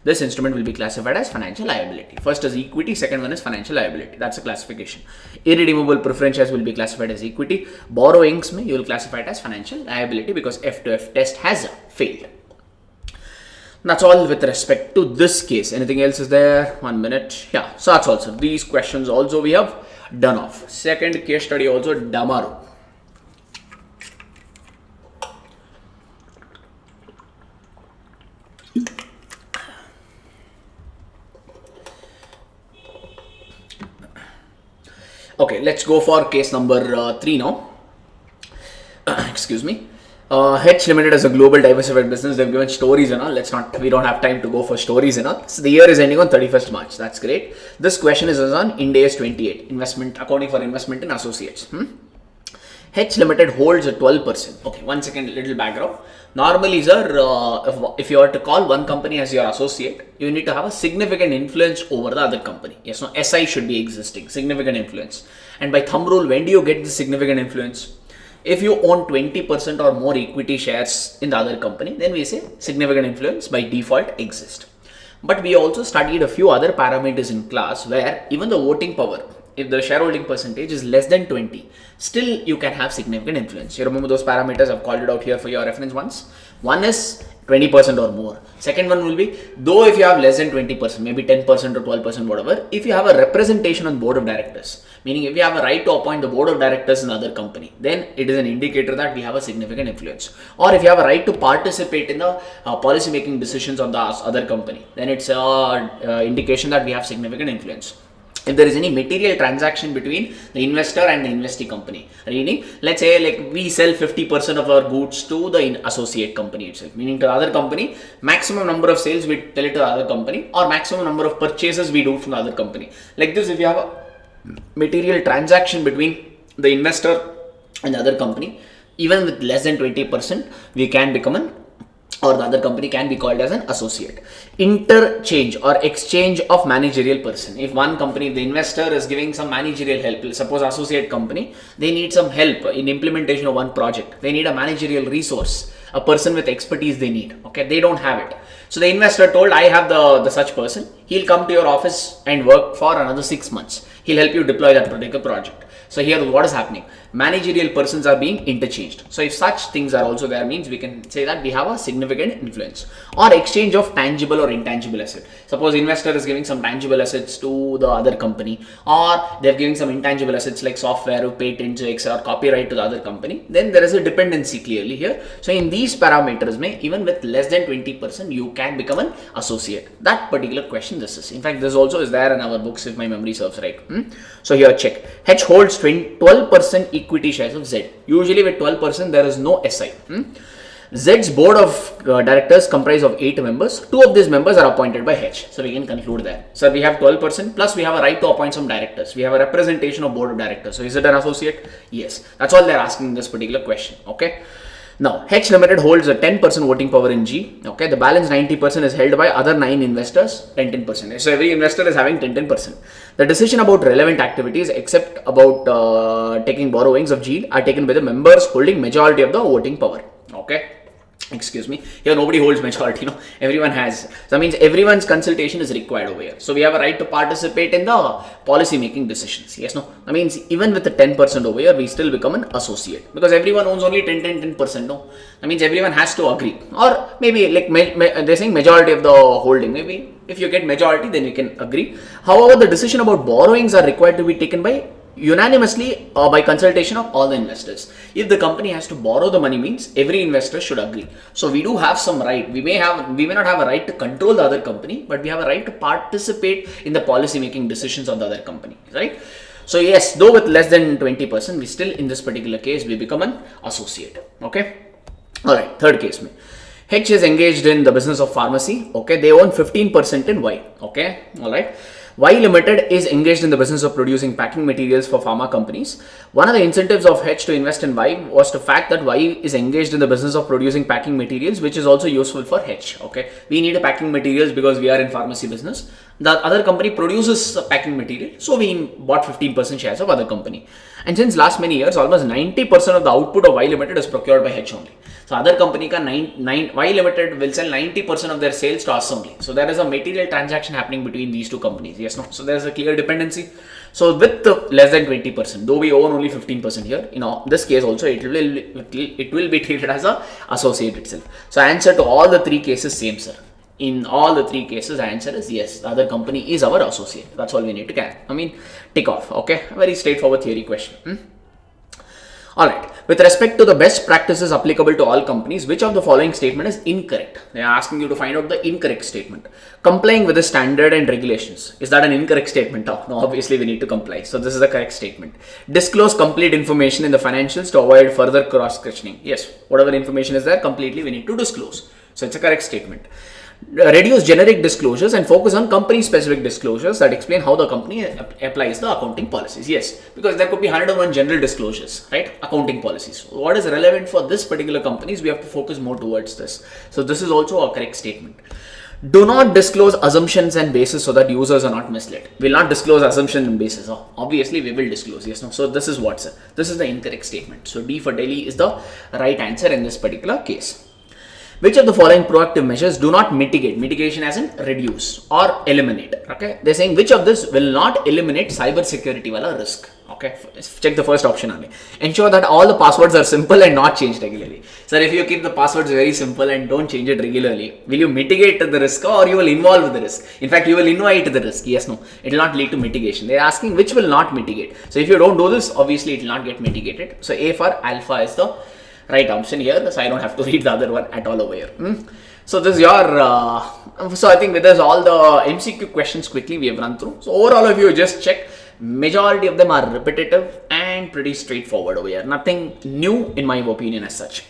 This instrument will be classified as financial liability. First is equity, second one is financial liability. That's a classification. Irredeemable preference shares will be classified as equity. Borrowings, you will classify it as financial liability because F to F test has failed. That's all with respect to this case. Anything else is there? 1 minute. Yeah, so that's also. These questions also we have done off. Second case study also Damaru. Okay, let's go for case number 3 now. Excuse me. H Limited is a global diversified business. They've given stories and all. We don't have time to go for stories and all. So the year is ending on 31st March. That's great. This question is on Ind AS 28, investment, accounting for investment in associates. H Limited holds a 12%. Okay, 1 second, little background. Normally, sir, if you are to call one company as your associate, you need to have a significant influence over the other company. Yes, no, SI should be existing, significant influence. And by thumb rule, when do you get the significant influence? If you own 20% or more equity shares in the other company, then we say significant influence by default exists. But we also studied a few other parameters in class where even the voting power, if the shareholding percentage is less than 20, still you can have significant influence. You remember those parameters? I've called it out here for your reference once. One is 20% or more. Second one will be, though if you have less than 20%, maybe 10% or 12%, whatever, if you have a representation on board of directors, meaning if you have a right to appoint the board of directors in another company, then it is an indicator that we have a significant influence. Or if you have a right to participate in the policy making decisions of the other company, then it's an indication that we have significant influence. If there is any material transaction between the investor and the investee company, meaning let's say like we sell 50% of our goods to the associate company itself, meaning to the other company, maximum number of sales we tell it to the other company, or maximum number of purchases we do from the other company. Like this, if you have a material transaction between the investor and the other company, even with less than 20%, we can become an, or the other company can be called as an associate. Interchange or exchange of managerial person. If one company, the investor is giving some managerial help, suppose associate company, they need some help in implementation of one project. They need a managerial resource, a person with expertise they need. Okay, they don't have it. So the investor told, I have the such person. He'll come to your office and work for another 6 months. He'll help you deploy that particular project. So here what is happening? Managerial persons are being interchanged. So if such things are also there, means we can say that we have a significant influence. Or exchange of tangible or intangible asset. Suppose investor is giving some tangible assets to the other company, or they're giving some intangible assets like software or patents or copyright to the other company, then there is a dependency clearly here. So in these parameters, even with less than 20%, you can become an associate. That particular question this is. In fact, this also is there in our books if my memory serves right. So here check. H holds 12% equity shares of Z. Usually with 12% there is no SI. Z's board of directors comprise of 8 members. 2 of these members are appointed by H. So we can conclude there. So we have 12% plus we have a right to appoint some directors. We have a representation of board of directors. So is it an associate? Yes. That's all they're asking in this particular question. Okay. Now, H Limited holds a 10% voting power in G. Okay, the balance 90% is held by other 9 investors, 10%. So every investor is having 10%. The decision about relevant activities, except about taking borrowings of G, are taken by the members holding majority of the voting power. Okay. Excuse me, here nobody holds majority, everyone has. So that means everyone's consultation is required over here. So we have a right to participate in the policy making decisions. Yes, no, that means even with the 10% over here, we still become an associate because everyone owns only 10%. No, that means everyone has to agree, or maybe like they're saying majority of the holding. Maybe if you get majority, then you can agree. However, the decision about borrowings are required to be taken by unanimously or by consultation of all the investors. If the company has to borrow the money, means every investor should agree. So we do have some right. We may not have a right to control the other company, but we have a right to participate in the policy making decisions of the other company, right? So yes, though with less than 20%, we still in this particular case we become an associate. Okay. All right. Third case. H is engaged in the business of pharmacy. Okay, they own 15% in Y. Okay. All right. Y Limited is engaged in the business of producing packing materials for pharma companies. One of the incentives of H to invest in Y was the fact that Y is engaged in the business of producing packing materials, which is also useful for H. Okay, we need a packing materials because we are in pharmacy business. The other company produces packing material, so we bought 15% shares of other company. And since last many years, almost 90% of the output of Y Limited is procured by H only. So other company Y Limited will sell 90% of their sales to us only. So there is a material transaction happening between these two companies. Yes, no. So there is a clear dependency. So with the less than 20%, though we own only 15% here, this case also it will be treated as a associate itself. So answer to all the 3 cases same, sir. In all the 3 cases, the answer is yes. The other company is our associate. That's all we need to tick off. Okay, very straightforward theory question. Alright, with respect to the best practices applicable to all companies, which of the following statement is incorrect? They are asking you to find out the incorrect statement. Complying with the standard and regulations. Is that an incorrect statement? No, obviously we need to comply. So this is the correct statement. Disclose complete information in the financials to avoid further cross-questioning. Yes, whatever information is there, completely we need to disclose. So it's a correct statement. Reduce generic disclosures and focus on company specific disclosures that explain how the company applies the accounting policies. Yes, because there could be 101 general disclosures, right? Accounting policies. What is relevant for this particular companies, we have to focus more towards this. So this is also a correct statement. Do not disclose assumptions and basis so that users are not misled. Will not disclose assumptions and basis. Oh, obviously we will disclose. Yes, no. So this is this is the incorrect statement. So D for Delhi is the right answer in this particular case. Which of the following proactive measures do not mitigate? Mitigation as in reduce or eliminate. Okay, they're saying which of this will not eliminate cyber security wala risk. Okay, check the first option only. Ensure that all the passwords are simple and not changed regularly. So if you keep the passwords very simple and don't change it regularly, will you mitigate the risk or you will involve the risk? In fact, you will invite the risk. Yes, no, it will not lead to mitigation. They're asking which will not mitigate. So if you don't do this, obviously it will not get mitigated. So A for alpha is the right option here, so I don't have to read the other one at all over here. So this is your, so I think with this all the MCQ questions quickly we have run through. So overall if you just check, majority of them are repetitive and pretty straightforward over here. Nothing new in my opinion as such.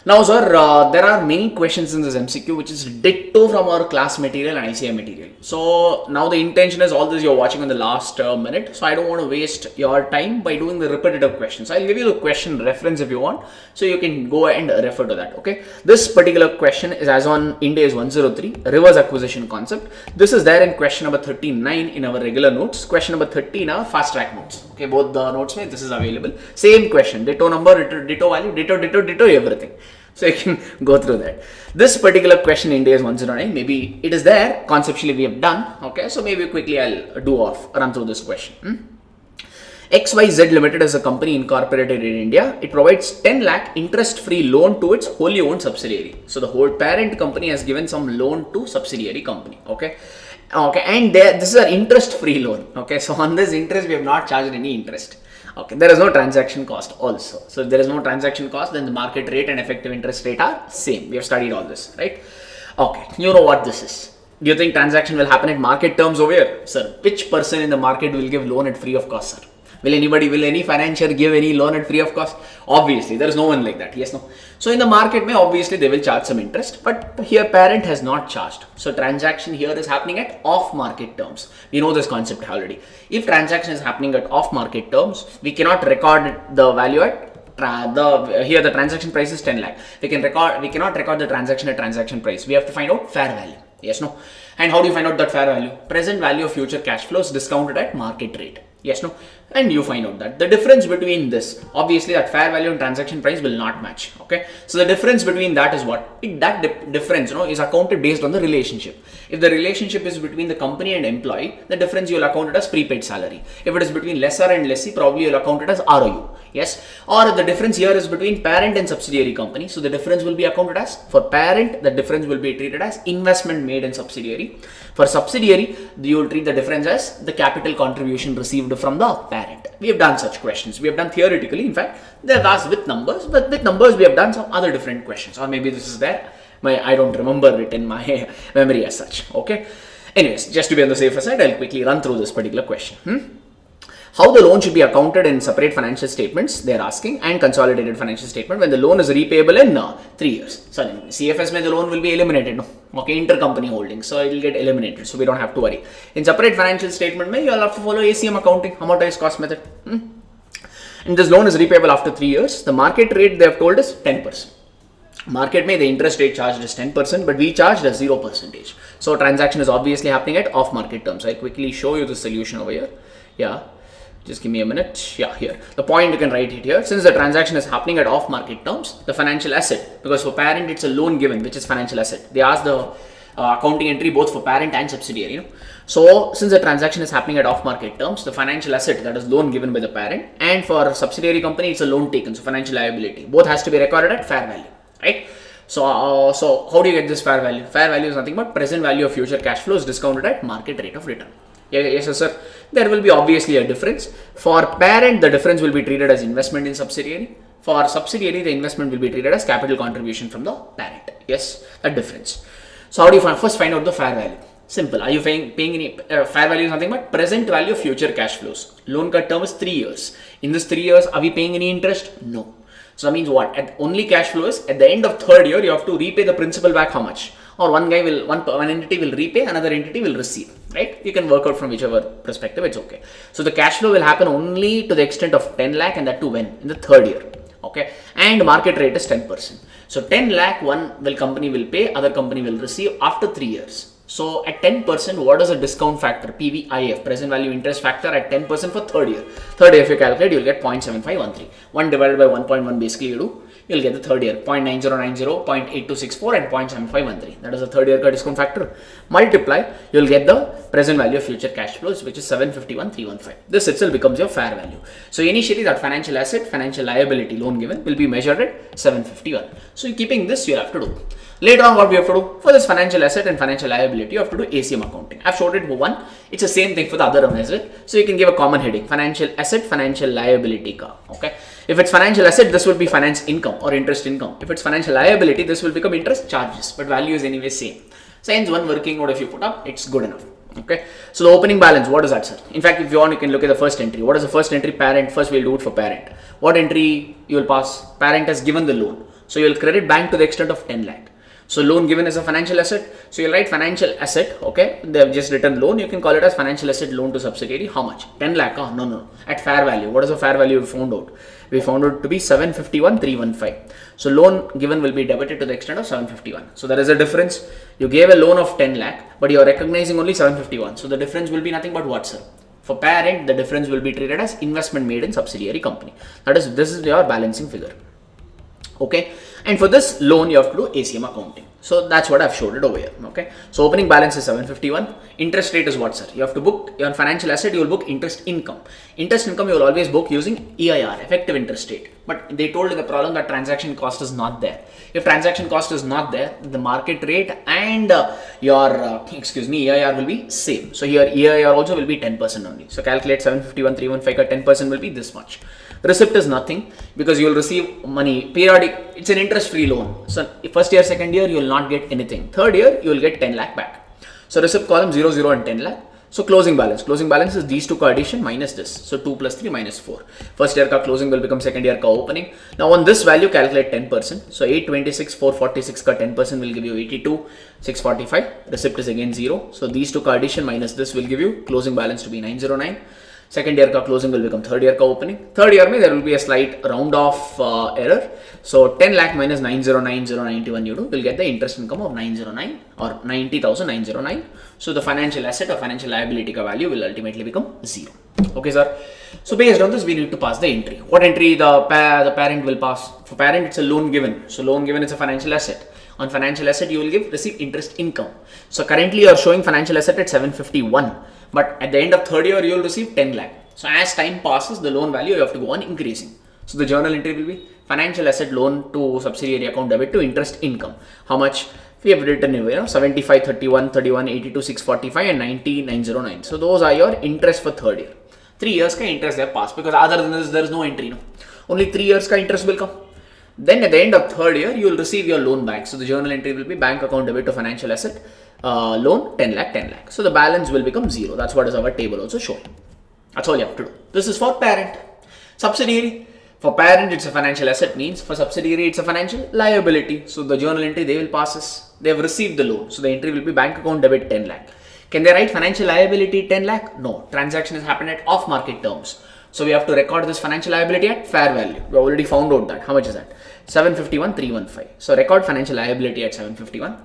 Now sir, there are many questions in this MCQ which is ditto from our class material and ICI material. So now the intention is all this you're watching on the last minute. So I don't want to waste your time by doing the repetitive questions. I'll give you the question reference if you want. So you can go and refer to that. Okay. This particular question is as on Ind AS 103, reverse acquisition concept. This is there in question number 39 in our regular notes. Question number 30 in our fast track notes. Okay. Both the notes, this is available. Same question, ditto number, ditto value, ditto everything. So you can go through that. This particular question in Ind AS 109, maybe it is there, conceptually we have done. Okay, so maybe quickly I'll run through this question. XYZ Limited is a company incorporated in India. It provides 10 lakh interest-free loan to its wholly owned subsidiary. So the whole parent company has given some loan to subsidiary company. Okay, and this is an interest-free loan. Okay, so on this interest we have not charged any interest. Okay, there is no transaction cost also. So if there is no transaction cost, then the market rate and effective interest rate are same. We have studied all this, right? Okay, you know what this is. Do you think transaction will happen at market terms over here? Sir, which person in the market will give loan at free of cost, sir? Will any financier give any loan at free of cost? Obviously, there is no one like that. Yes, no. So in the market, obviously they will charge some interest, but here parent has not charged. So transaction here is happening at off market terms. We know this concept already. If transaction is happening at off market terms, we cannot record the value at here the transaction price is 10 lakh. We cannot record the transaction at transaction price. We have to find out fair value. Yes, no. And how do you find out that fair value? Present value of future cash flows discounted at market rate. Yes, no. And you find out that the difference between this, obviously that fair value and transaction price will not match. Okay. So the difference between that is what? That difference, is accounted based on the relationship. If the relationship is between the company and employee, the difference you'll account it as prepaid salary. If it is between lessor and lessee, probably you'll account it as ROU. Yes. Or the difference here is between parent and subsidiary company. So the difference will be accounted as, for parent, the difference will be treated as investment made in subsidiary. For subsidiary, you will treat the difference as the capital contribution received from the parent. We have done such questions. We have done theoretically. In fact, they have asked with numbers, but with numbers we have done some other different questions. Or maybe this is there. I don't remember it in my memory as such. Okay. Anyways, just to be on the safer side, I'll quickly run through this particular question. How the loan should be accounted in separate financial statements, they are asking, and consolidated financial statement when the loan is repayable in 3 years. So CFS the loan will be eliminated. No? Okay, intercompany holding, so it will get eliminated. So we don't have to worry. In separate financial statement, you will have to follow ACM accounting, amortized cost method. And this loan is repayable after 3 years. The market rate they have told is 10%. Market the interest rate charged is 10%, but we charged as 0%. So transaction is obviously happening at off market terms. I'll quickly show you the solution over here. Yeah. Just give me a minute. Yeah, here. The point you can write it here. Since the transaction is happening at off market terms, the financial asset, because for parent it's a loan given, which is financial asset. They ask the accounting entry both for parent and subsidiary. So since the transaction is happening at off market terms, the financial asset, that is loan given by the parent, and for subsidiary company it's a loan taken, so financial liability. Both has to be recorded at fair value, right? So how do you get this fair value? Fair value is nothing but present value of future cash flows discounted at market rate of return. Yes, sir. There will be obviously a difference. For parent, the difference will be treated as investment in subsidiary. For subsidiary, the investment will be treated as capital contribution from the parent. Yes, that difference. So how do you first find out the fair value? Simple. Are you paying any fair value is nothing but present value of future cash flows. Loan cut term is 3 years. In this 3 years, are we paying any interest? No. So that means what? Only cash flow is at the end of 3rd year, you have to repay the principal back how much? or one entity will repay, another entity will receive, right? You can work out from whichever perspective, it's okay. So the cash flow will happen only to the extent of 10 lakh, and that too when? In the third year. Okay, and market rate is 10%. So 10 lakh company will pay, other company will receive after 3 years. So at 10%, what is the discount factor? PVIF, present value interest factor, at 10% for third year. Third year, if you calculate, you'll get 0.7513. 1 divided by 1.1 basically you'll get the third year, 0.9090, 0.8264 and 0.7513. That is the third year discount factor. Multiply, you'll get the present value of future cash flows, which is 751,315. This itself becomes your fair value. So initially that financial asset, financial liability, loan given will be measured at 751. So keeping this, you have to do. Later on, what we have to do for this financial asset and financial liability, you have to do ACM accounting. I've showed it for one. It's the same thing for the other one as well. So you can give a common heading: financial asset, financial liability. Okay. If it's financial asset, this will be finance income or interest income. If it's financial liability, this will become interest charges, but value is anyway same. So hence one working out if you put up, it's good enough. Okay. So the opening balance, what is that, sir? In fact, if you want, you can look at the first entry. What is the first entry? Parent. First, we'll do it for parent. What entry you will pass? Parent has given the loan. So you will credit bank to the extent of 10 lakh. So loan given is a financial asset. So you'll write financial asset. Okay. They have just written loan. You can call it as financial asset loan to subsidiary. How much? 10 lakh. No. At fair value. What is the fair value we found out? We found it to be 751,315. So loan given will be debited to the extent of 751. So there is a difference. You gave a loan of 10 lakh, but you are recognizing only 751. So the difference will be nothing but what, sir? For parent, the difference will be treated as investment made in subsidiary company. This is your balancing figure. Okay, and for this loan you have to do ACM accounting. So that's what I've showed it over here. Okay, so opening balance is 751. Interest rate is what, sir? You have to book your financial asset. You will book interest income. Interest income you will always book using EIR, effective interest rate. But they told in the problem that transaction cost is not there. If transaction cost is not there, the market rate and EIR will be same. So here EIR also will be 10% only. So calculate 751,315 10% will be this much. Receipt is nothing because you will receive money periodic. It's an interest-free loan. So first year, second year, you will not get anything. Third year, you will get 10 lakh back. So receipt column 0, 0 and 10 lakh. So closing balance. Closing balance is these two ka addition minus this. So 2 plus 3 minus 4. First year ka closing will become second year ka opening. Now on this value, calculate 10%. So 826, 446 ka 10% will give you 82, 645. Receipt is again 0. So these two ka addition minus this will give you closing balance to be 909. Second year ka closing will become third year ka opening. Third year there will be a slight round off error. So 10 lakh minus 909,091 you do will get the interest income of 909 or 90,909. So the financial asset or financial liability ka value will ultimately become 0. Okay, sir. So based on this, we need to pass the entry. What entry the parent will pass? For parent, it's a loan given. So loan given is a financial asset. On financial asset, you will receive interest income. So currently you are showing financial asset at 751. But at the end of third year, you will receive 10 lakh. So as time passes, the loan value you have to go on increasing. So the journal entry will be financial asset loan to subsidiary account debit to interest income. How much? We have written 75, 31, 31, 82, 645 and 90, 909. So those are your interest for third year. 3 years ka interest they have passed because other than this, there is no entry. No? Only 3 years ka interest will come. Then at the end of third year, you will receive your loan back. So the journal entry will be bank account debit to financial asset loan 10 lakh, 10 lakh. So the balance will become 0. That's what is our table also showing. That's all you have to do. This is for parent. Subsidiary. For parent, it's a financial asset means for subsidiary, it's a financial liability. So the journal entry, they will pass this. They have received the loan. So the entry will be bank account debit 10 lakh. Can they write financial liability 10 lakh? No. Transaction has happened at off market terms. So we have to record this financial liability at fair value. We already found out that. How much is that? 751,315. So record financial liability at 751.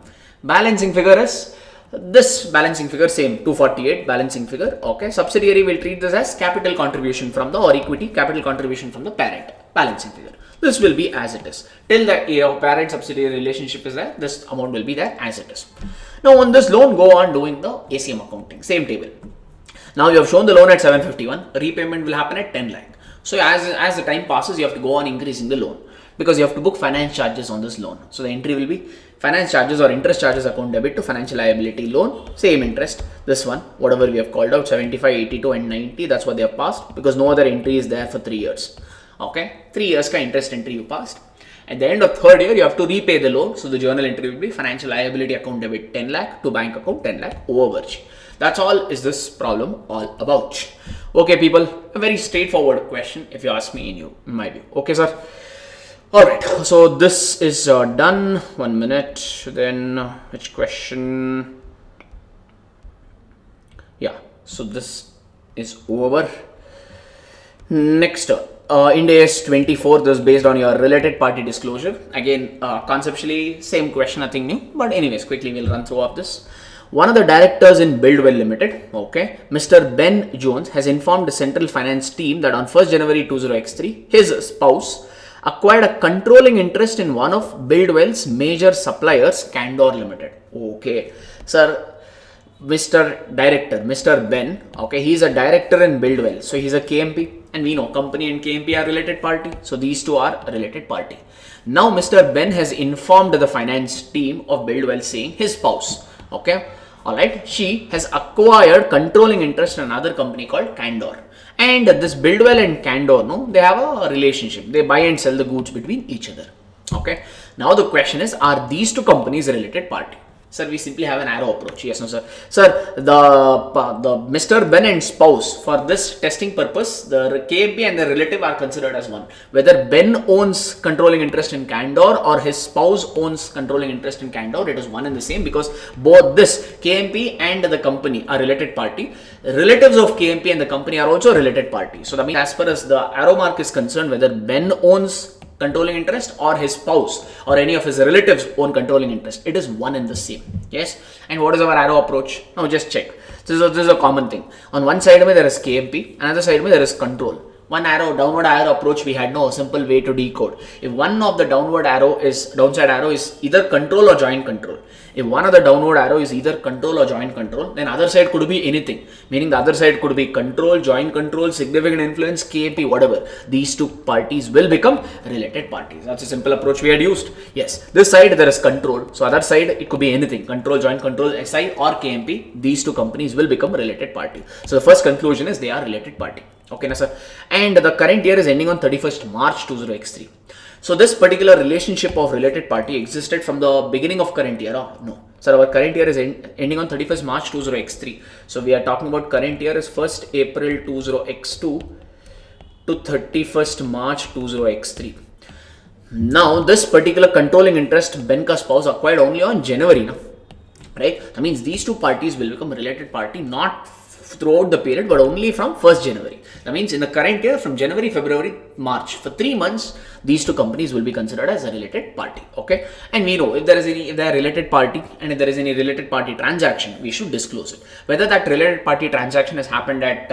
Balancing figure is this balancing figure same 248 balancing figure. Okay. Subsidiary will treat this as capital contribution from the or equity capital contribution from the parent balancing figure. This will be as it is. Till the parent subsidiary relationship is there, this amount will be there as it is. Now on this loan, go on doing the ACM accounting. Same table. Now you have shown the loan at 751. Repayment will happen at 10 lakh. So as the time passes, you have to go on increasing the loan because you have to book finance charges on this loan. So the entry will be finance charges or interest charges account debit to financial liability loan. Same interest. This one, whatever we have called out, 75, 82 and 90. That's what they have passed because no other entry is there for 3 years. Okay. 3 years ka interest entry you passed. At the end of third year, you have to repay the loan. So the journal entry will be financial liability account debit 10 lakh to bank account 10 lakh overage. That's all is this problem all about. Okay, people, a very straightforward question if you ask me in my view. Okay, sir. Alright, so this is done. 1 minute. Then which question? Yeah, so this is over. Next, Ind AS 24, this is based on your related party disclosure. Again, conceptually, same question, nothing new. But anyways, quickly we'll run through of this. One of the directors in Buildwell Limited, okay, Mr. Ben Jones, has informed the central finance team that on 1st January 2023, his spouse acquired a controlling interest in one of Buildwell's major suppliers, Candor Limited. Okay, sir. Mr. Director, Mr. Ben, okay, he's a director in Buildwell, so he's a KMP, and we know company and KMP are related party, so these two are a related party. Now, Mr. Ben has informed the finance team of Buildwell saying his spouse, okay, alright, she has acquired controlling interest in another company called Candor. And this Buildwell and Candor, no, they have a relationship, they buy and sell the goods between each other, okay. Now, the question is, are these two companies a related party? Sir, we simply have an arrow approach. Yes, no, sir. Sir, the Mr. Ben and spouse, for this testing purpose, the KMP and the relative are considered as one. Whether Ben owns controlling interest in Candor or his spouse owns controlling interest in Candor, it is one and the same, because both this KMP and the company are related party. Relatives of KMP and the company are also related party. So that means as far as the arrow mark is concerned, whether Ben owns controlling interest or his spouse or any of his relatives own controlling interest, it is one and the same. Yes. And what is our arrow approach? Now just check. This is a common thing. On one side there is KMP, another side there is control. One arrow, downward arrow approach, we had no simple way to decode. If one of the downside arrow is either control or joint control. If one of the downward arrow is either control or joint control, then other side could be anything. Meaning the other side could be control, joint control, significant influence, KMP, whatever. These two parties will become related parties. That's a simple approach we had used. Yes, this side there is control. So other side it could be anything. Control, joint control, SI or KMP. These two companies will become related party. So the first conclusion is they are related party. Okay, na sir. And the current year is ending on 31st March 2023. So this particular relationship of related party existed from the beginning of current year. Oh, no. So our current year is ending on 31st March 2023. So we are talking about current year is 1st April 20x2 to 31st March 20x3. Now this particular controlling interest Benka spouse acquired only on January. No? Right? That means these two parties will become a related party not throughout the period but only from 1st January. That means in the current year from January, February, March, for 3 months these two companies will be considered as a related party. Okay, and we know if they are related party and if there is any related party transaction, we should disclose it. Whether that related party transaction has happened at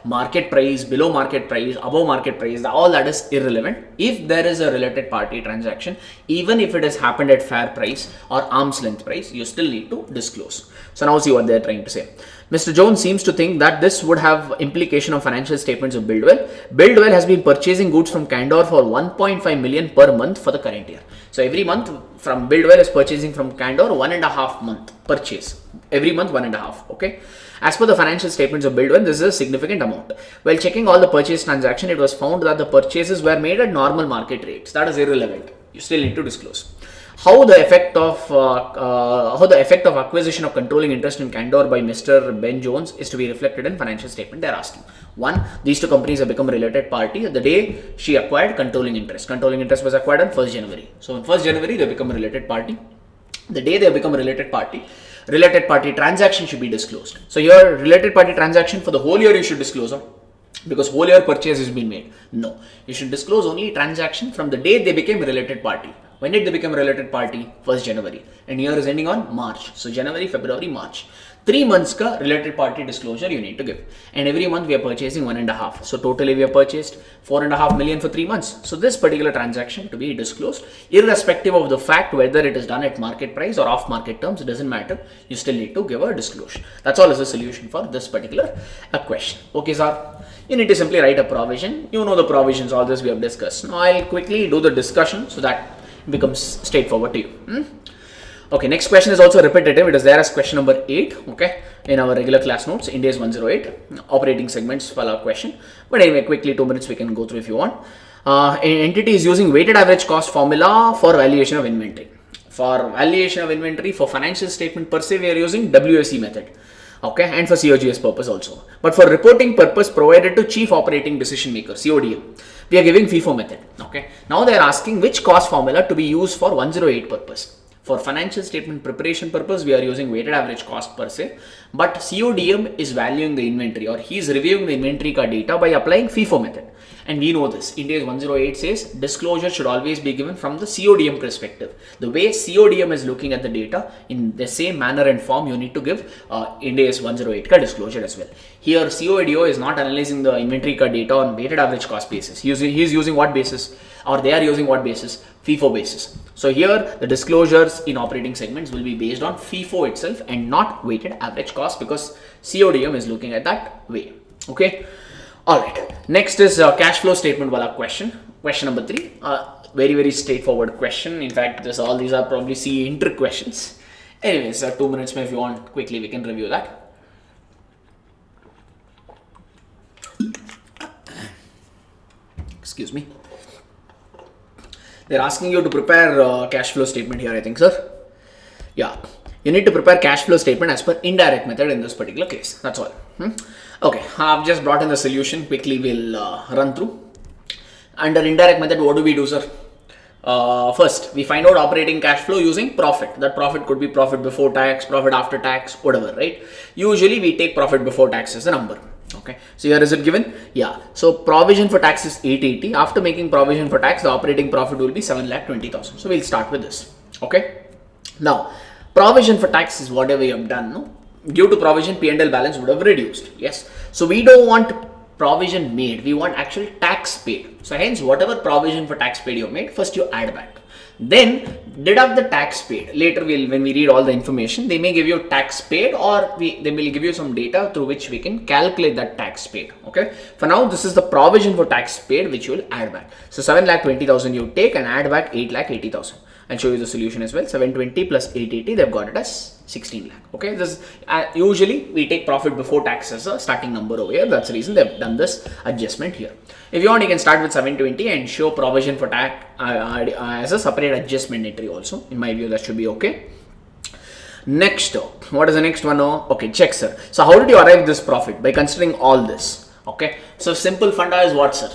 market price, below market price, above market price, all that is irrelevant. If there is a related party transaction, even if it has happened at fair price or arm's length price, you still need to disclose. So now see what they are trying to say. Mr. Jones seems to think that this would have implication of financial statements of Buildwell. Buildwell has been purchasing goods from Candor for 1.5 million per month for the current year. So every month from Buildwell is purchasing from Candor 1.5 month purchase. Every month 1.5. Okay. As per the financial statements of Buildwell, this is a significant amount. While checking all the purchase transaction, it was found that the purchases were made at normal market rates. That is irrelevant. You still need to disclose. How the effect of acquisition of controlling interest in Candor by Mr. Ben Jones is to be reflected in financial statement. They are asking. One, these two companies have become a related party the day she acquired controlling interest. Controlling interest was acquired on 1st January. So on 1st January, they become a related party. The day they become a related party transaction should be disclosed. So your related party transaction for the whole year you should disclose. Because whole year purchase has been made. No, you should disclose only transaction from the day they became a related party. When did they become a related party? 1st January. And year is ending on March. So January, February, March. 3 months ka related party disclosure you need to give. And every month we are purchasing 1.5. So totally we have purchased 4.5 million for 3 months. So this particular transaction to be disclosed, irrespective of the fact whether it is done at market price or off market terms, it doesn't matter. You still need to give a disclosure. That's all is the solution for this particular question. Okay, sir. You need to simply write a provision. You know the provisions, all this we have discussed. Now I'll quickly do the discussion so that becomes straightforward to you. Okay, next question is also repetitive. It is there as question number 8, okay, in our regular class notes, Ind AS 108, operating segments follow question. But anyway, quickly 2 minutes we can go through if you want. An entity is using weighted average cost formula for valuation of inventory. For valuation of inventory, for financial statement per se, we are using WAC method. Okay, and for COGS purpose also. But for reporting purpose provided to chief operating decision maker, CODM, we are giving FIFO method. Okay, now they are asking which cost formula to be used for 108 purpose. For financial statement preparation purpose, we are using weighted average cost per se, but CODM is valuing the inventory, or he is reviewing the inventory ka data by applying FIFO method. And we know this. Ind AS 108 says disclosure should always be given from the CODM perspective. The way CODM is looking at the data, in the same manner and form, you need to give Ind AS 108 ka disclosure as well. Here, CODO is not analyzing the inventory ka data on weighted average cost basis. He is using what basis? Or they are using what basis? FIFO basis. So here, the disclosures in operating segments will be based on FIFO itself and not weighted average cost, because CODM is looking at that way. Okay. Alright, next is cash flow statement wala question. Question number 3. Very straightforward question. In fact, all these are probably CA inter questions. Anyways, 2 minutes if you want, quickly we can review that. Excuse me. They're asking you to prepare cash flow statement here, I think, sir. Yeah. You need to prepare cash flow statement as per indirect method in this particular case. That's all. Okay, I've just brought in the solution. Quickly we'll run through. Under indirect method, what do we do, sir? First, we find out operating cash flow using profit. That profit could be profit before tax, profit after tax, whatever, right? Usually we take profit before tax as a number. Okay, so here is it given? Yeah. So provision for tax is 880. After making provision for tax, the operating profit will be 7,20,000. So we'll start with this. Okay. Now, provision for tax is whatever you have done, no? Due to provision, P&L balance would have reduced. Yes. So we don't want provision made. We want actual tax paid. So hence, whatever provision for tax paid you made, first you add back. Then deduct the tax paid. Later, when we read all the information, they may give you tax paid, or they will give you some data through which we can calculate that tax paid. Okay. For now, this is the provision for tax paid which you will add back. So 7,20,000 you take and add back 8,80,000. I'll show you the solution as well. 720 plus 880, they've got it as 16 lakh. Okay, this usually we take profit before tax as a starting number over here. That's the reason they've done this adjustment here. If you want, you can start with 720 and show provision for tax as a separate adjustment entry also. In my view, that should be okay. Next, what is the next one? Okay, check, sir. So how did you arrive this profit? By considering all this. Okay, so simple funda is what, sir?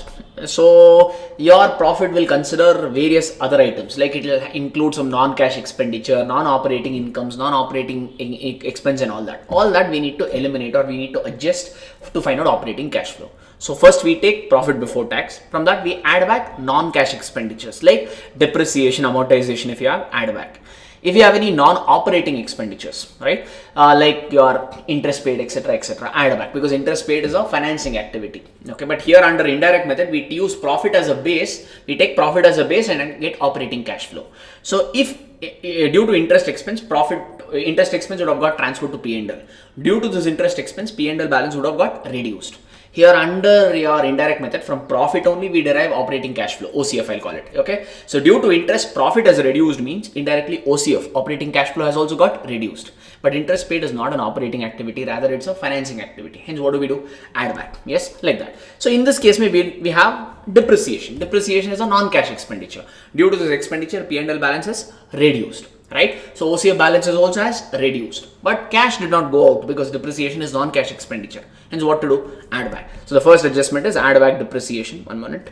So your profit will consider various other items, like it will include some non-cash expenditure, non-operating incomes, non-operating expense and all that. All that we need to eliminate, or we need to adjust to find out operating cash flow. So first we take profit before tax. From that we add back non-cash expenditures like depreciation, amortization if you have, add back. If you have any non-operating expenditures, right, like your interest paid, etc., add back, because interest paid is a financing activity. Okay, but here under indirect method, we use profit as a base. We take profit as a base and get operating cash flow. So if due to interest expense would have got transferred to P&L. Due to this interest expense, P&L balance would have got reduced. Here under your indirect method, from profit only we derive operating cash flow, OCF I'll call it. Okay, so due to interest, profit has reduced means indirectly OCF, operating cash flow, has also got reduced. But interest paid is not an operating activity, rather it's a financing activity. Hence what do? Add back. Yes, like that. So in this case maybe we have depreciation. Depreciation is a non-cash expenditure. Due to this expenditure, P&L balance is reduced. Right, so OCF balance is also has reduced, but cash did not go out because depreciation is non-cash expenditure. Hence what to do? Add back. So the first adjustment is add back depreciation. 1 minute.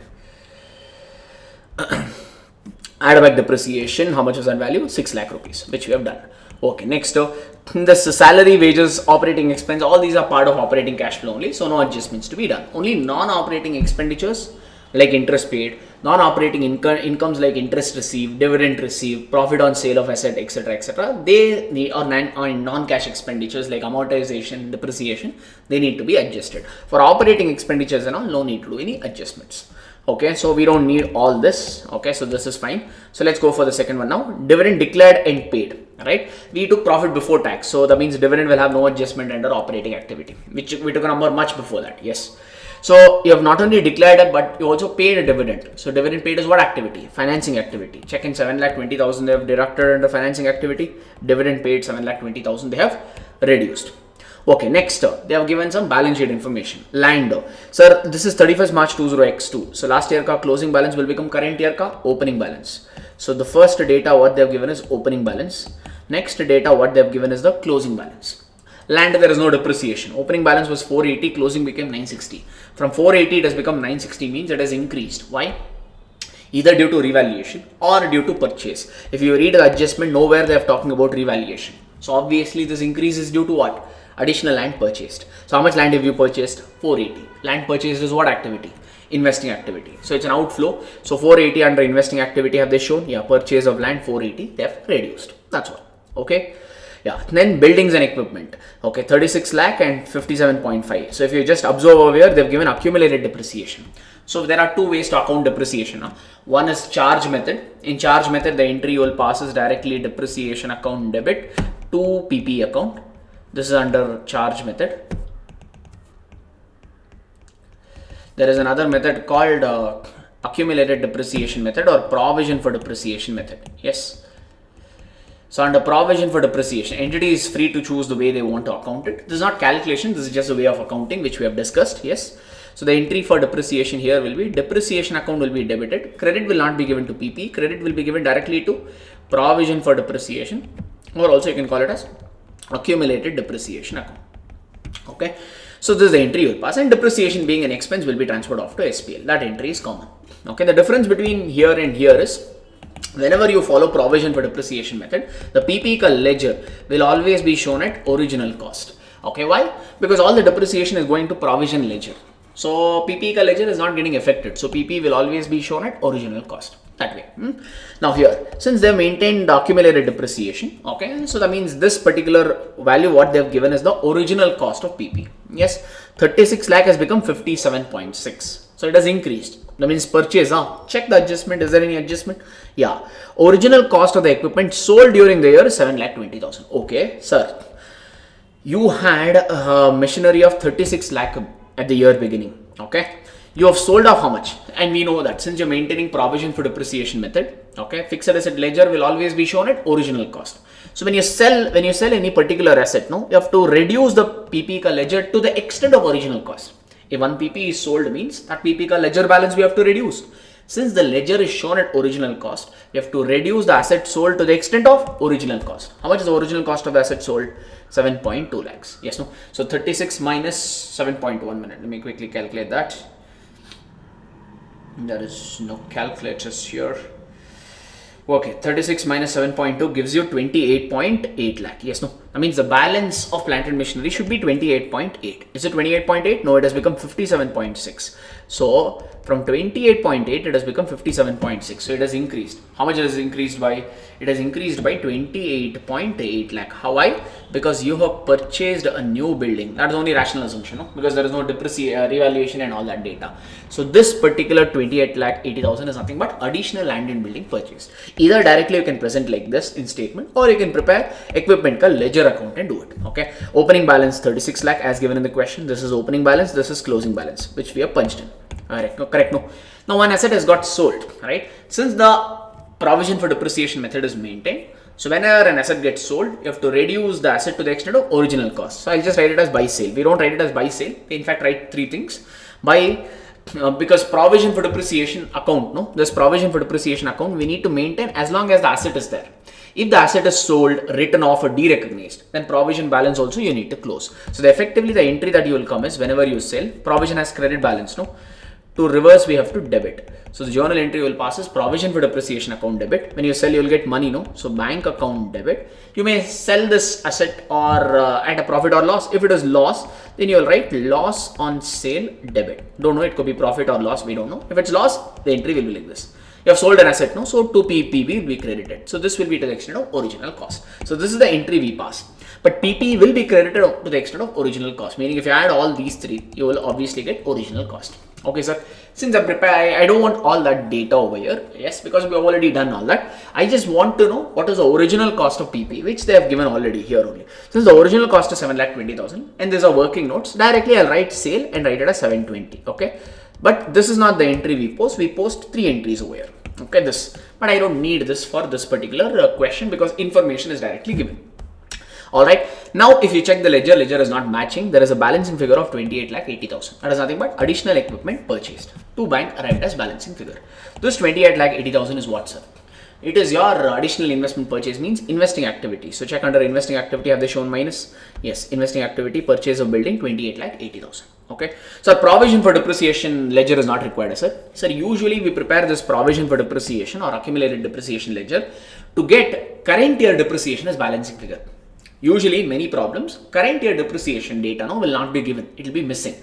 Add back depreciation. How much was that value? 6 lakh rupees, which we have done. Okay, next, this salary, wages, operating expense, all these are part of operating cash flow only, so no adjustments to be done. Only non-operating expenditures like interest paid, non-operating incomes like interest received, dividend received, profit on sale of asset, etc., they need, or non-cash expenditures like amortization, depreciation, they need to be adjusted. For operating expenditures and all, no need to do any adjustments. Okay, so we don't need all this. Okay, so this is fine. So let's go for the second one now. Dividend declared and paid. Right, we took profit before tax, so that means dividend will have no adjustment under operating activity, which we took a number much before that. Yes. So you have not only declared it, but you also paid a dividend. So dividend paid is what activity? Financing activity. Check in 7,20,000 they have deducted under financing activity. Dividend paid 7,20,000 they have reduced. Okay, next they have given some balance sheet information. Land. Sir, this is 31st March 20x2. So last year ka closing balance will become current year ka opening balance. So the first data what they have given is opening balance. Next data what they have given is the closing balance. Land, there is no depreciation. Opening balance was 480, closing became 960. From 480 it has become 960, means it has increased. Why? Either due to revaluation or due to purchase. If you read the adjustment, nowhere they are talking about revaluation. So obviously this increase is due to what? Additional land purchased. So how much land have you purchased? 480. Land purchased is what activity? Investing activity. So it's an outflow. So 480 under investing activity have they shown? Yeah, purchase of land 480, they have reduced. That's all. Okay. Yeah. Then buildings and equipment. Okay, 36 lakh and 57.5. So if you just observe over here, they've given accumulated depreciation. So there are two ways to account depreciation. One is charge method. In charge method, the entry you will pass is directly depreciation account debit to PP account. This is under charge method. There is another method called accumulated depreciation method or provision for depreciation method. Yes. So under provision for depreciation, entity is free to choose the way they want to account it. This is not calculation, this is just a way of accounting which we have discussed. Yes. So the entry for depreciation here will be depreciation account will be debited. Credit will not be given to PP. Credit will be given directly to provision for depreciation, or also you can call it as accumulated depreciation account. Okay. So this is the entry you will pass, and depreciation being an expense will be transferred off to SPL. That entry is common. Okay. The difference between here and here is whenever you follow provision for depreciation method, the PP ledger will always be shown at original cost. Okay. Why? Because all the depreciation is going to provision ledger. So PP ledger is not getting affected. So PP will always be shown at original cost. That way. Now here, since they have maintained the accumulated depreciation, okay, so that means this particular value what they have given is the original cost of PP. Yes, 36 lakh has become 57.6. So it has increased. That means purchase. Check the adjustment. Is there any adjustment? Yeah. Original cost of the equipment sold during the year is 7,20,000. Okay, sir. You had a machinery of 36 lakh at the year beginning. Okay. You have sold off how much? And we know that since you're maintaining provision for depreciation method, okay, fixed asset ledger will always be shown at original cost. So when you sell any particular asset, no, you have to reduce the PP ledger to the extent of original cost. If one PP is sold, means that PP ledger balance we have to reduce. Since the ledger is shown at original cost, we have to reduce the asset sold to the extent of original cost. How much is the original cost of the asset sold? 7.2 lakhs. Yes, no. So 36 minus 7.1 minute. Let me quickly calculate that. There is no calculators here. Okay, 36 minus 7.2 gives you 28.8 lakh. Yes, no. That means the balance of plant and machinery should be 28.8. Is it 28.8? No, it has become 57.6. So from 28.8, it has become 57.6. So it has increased. How much it has increased by? It has increased by 28.8 lakh. How? Why? Because you have purchased a new building. That is only rational assumption, no? Because there is no depreciation, revaluation and all that data. So this particular 28 lakh 80,000 is nothing but additional land and building purchased. Either directly you can present like this in statement, or you can prepare equipment ka ledger account and do it. Okay. Opening balance 36 lakh as given in the question. This is opening balance. This is closing balance, which we have punched in. Alright, no, correct, no. Now one asset has got sold, right? Since the provision for depreciation method is maintained, so whenever an asset gets sold, you have to reduce the asset to the extent of original cost. So I'll just write it as buy sale. We don't write it as buy sale. We in fact write three things. Buy, because provision for depreciation account, no, this provision for depreciation account we need to maintain as long as the asset is there. If the asset is sold, written off or derecognized, then provision balance also you need to close. So effectively the entry that you will come is whenever you sell, provision has credit balance, no. To reverse, we have to debit. So the journal entry will pass as provision for depreciation account debit. When you sell, you will get money, no? So bank account debit. You may sell this asset or at a profit or loss. If it is loss, then you will write loss on sale debit. Don't know, it could be profit or loss, we don't know. If it's loss, the entry will be like this. You have sold an asset, no? So to PP will be credited. So this will be to the extent of original cost. So this is the entry we pass. But PP will be credited to the extent of original cost. Meaning if you add all these three, you will obviously get original cost. Okay, sir. Since I don't want all that data over here. Yes, because we have already done all that. I just want to know what is the original cost of PP, which they have given already here only. Since the original cost is 7,20,000 and these are working notes, directly I'll write sale and write it as 720. Okay. But this is not the entry we post. We post 3 entries over here. Okay, this. But I don't need this for this particular question because information is directly given. Alright, now if you check the ledger is not matching. There is a balancing figure of 28,80,000. That is nothing but additional equipment purchased. To bank arrived as balancing figure. This 28,80,000 is what, sir? It is your additional investment purchase means investing activity. So check under investing activity, have they shown minus? Yes, investing activity, purchase of building 28,80,000. Okay. So provision for depreciation ledger is not required, sir. Sir, usually we prepare this provision for depreciation or accumulated depreciation ledger to get current year depreciation as balancing figure. Usually in many problems, current year depreciation data will not be given. It will be missing.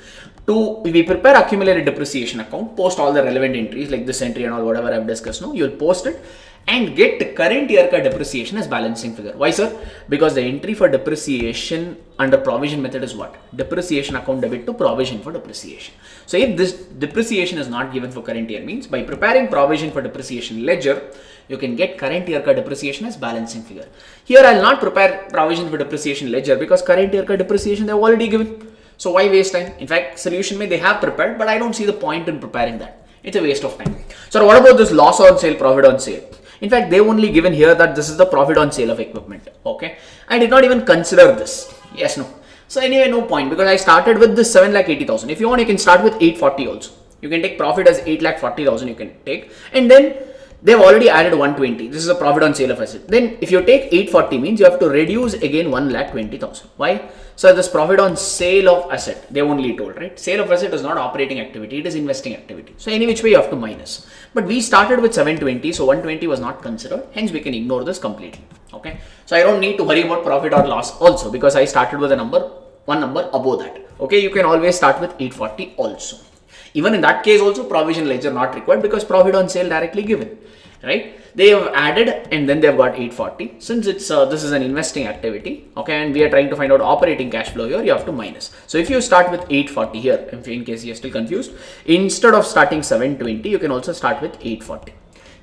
We prepare accumulated depreciation account, post all the relevant entries like this entry and all whatever I've discussed now, you'll post it and get current year depreciation as balancing figure. Why, sir? Because the entry for depreciation under provision method is what? Depreciation account debit to provision for depreciation. So if this depreciation is not given for current year means by preparing provision for depreciation ledger, you can get current year depreciation as balancing figure. Here I'll not prepare provision for depreciation ledger because current year depreciation they have already given. So why waste time? In fact, solution they have prepared, but I don't see the point in preparing that. It's a waste of time. So what about this loss on sale, profit on sale? In fact, they only given here that this is the profit on sale of equipment. Okay. I did not even consider this. Yes, no. So anyway, no point because I started with this 7,80,000. If you want, you can start with 840 also. You can take profit as 8,40,000 you can take. And then they've already added 120. This is a profit on sale of asset. Then if you take 840 means you have to reduce again 1,20,000. Why? So this profit on sale of asset, they only told, right? Sale of asset is not operating activity, it is investing activity. So any which way you have to minus. But we started with 720, so 120 was not considered. Hence we can ignore this completely. Okay. So I don't need to worry about profit or loss also because I started with one number above that. Okay. You can always start with 840 also. Even in that case also provision ledger not required because profit on sale directly given, right? They have added and then they've got 840. Since it's this is an investing activity, okay, and we are trying to find out operating cash flow here, you have to minus. So if you start with 840 here, in case you're still confused, instead of starting 720, you can also start with 840.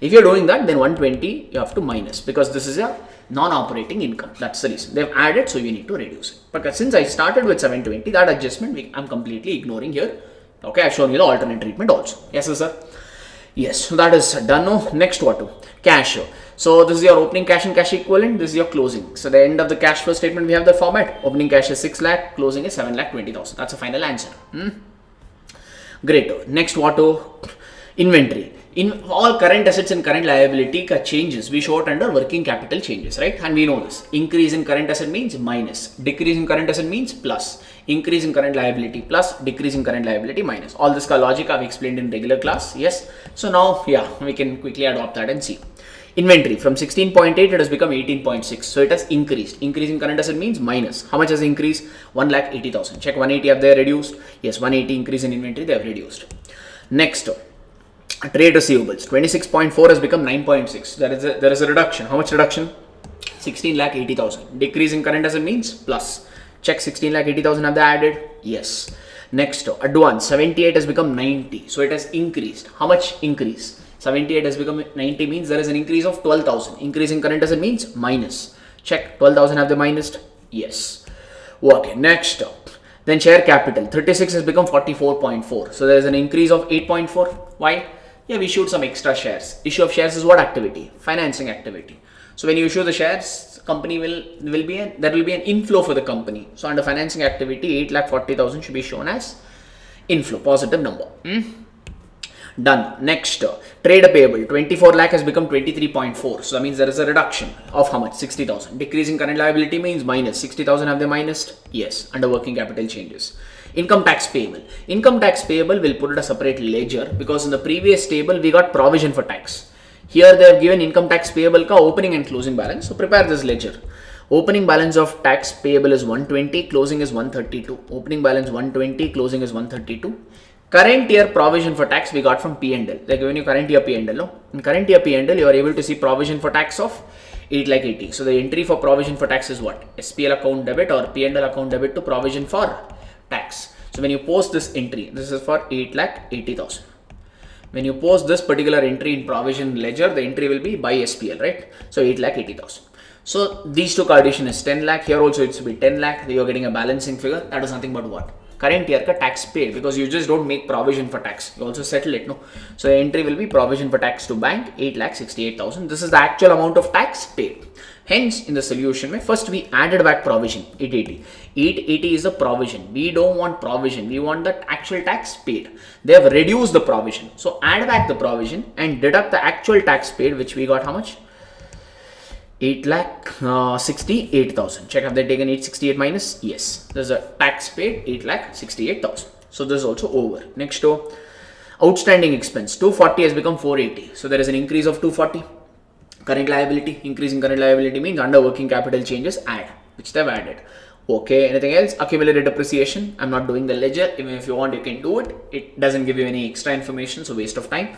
If you're doing that, then 120 you have to minus because this is a non-operating income. That's the reason they've added, so you need to reduce it. But since I started with 720, that adjustment I'm completely ignoring here. Okay, I've shown you the alternate treatment also. Yes, sir. Yes, so that is done. No, next what to? Cash. So this is your opening cash and cash equivalent. This is your closing. So the end of the cash flow statement, we have the format. Opening cash is 6 lakh, closing is 7,20,000. That's a final answer. Great. Next what to? Inventory. In all current assets and current liability changes, we show it under working capital changes, right? And we know this. Increase in current asset means minus. Decrease in current asset means plus. Increase in current liability plus. Decrease in current liability minus. All this logic I've explained in regular class. Yes. So now, yeah, we can quickly adopt that and see. Inventory from 16.8 it has become 18.6. So it has increased. Increase in current asset means minus. How much has increased? 1,80,000. Check 180 have they reduced? Yes, 180 increase in inventory they have reduced. Next. Trade receivables 26.4 has become 9.6. There is a reduction. How much reduction? 16,80,000. Decrease in current asset means plus. Check 16,80,000 have they added? Yes. Next, advance 78 has become 90. So it has increased. How much increase? 78 has become 90 means there is an increase of 12,000. Increase in current asset means minus. Check 12,000 have they minused? Yes. Okay. Next. Then share capital 36 has become 44.4. So there is an increase of 8.4. Why? Yeah, we issued some extra shares. Issue of shares is what activity? Financing activity. So when you issue the shares, company there will be an inflow for the company. So under financing activity, 8,40,000 should be shown as inflow, positive number. Done. Next, trade payable 24 lakh has become 23.4. So that means there is a reduction of how much? 60,000. Decreasing current liability means minus. 60,000 have they minused? Yes, under working capital changes. Income tax payable. Income tax payable will put it a separate ledger because in the previous table we got provision for tax. Here they have given income tax payable ka opening and closing balance. So prepare this ledger. Opening balance of tax payable is 120, closing is 132. Opening balance 120, closing is 132. Current year provision for tax we got from P&L. They given you current year P&L. No? In current year P&L you are able to see provision for tax of 8,80,000. So the entry for provision for tax is what? SPL account debit or P&L account debit to provision for tax. So when you post this entry, this is for 8,80,000. When you post this particular entry in provision ledger, the entry will be by SPL, right? So 8,80,000. So these two addition is 10 lakh. Here also it should be 10 lakh. You are getting a balancing figure. That is nothing but what? Current year ka tax paid, because you just don't make provision for tax. You also settle it, no? So the entry will be provision for tax to bank 8,68,000. This is the actual amount of tax paid. Hence, in the solution, first we added back provision 880. 880 is the provision. We don't want provision. We want the actual tax paid. They have reduced the provision. So add back the provision and deduct the actual tax paid, which we got how much? 8 lakh 68,000. Check, have they taken 868 minus? Yes. There's a tax paid 8 lakh 68,000. So this is also over. Next to outstanding expense 240 has become 480. So there is an increase of 240. Current liability, increase in current liability means under working capital changes add, which they've added. Okay, anything else? Accumulated depreciation. I'm not doing the ledger. Even if you want, you can do it. It doesn't give you any extra information, so waste of time.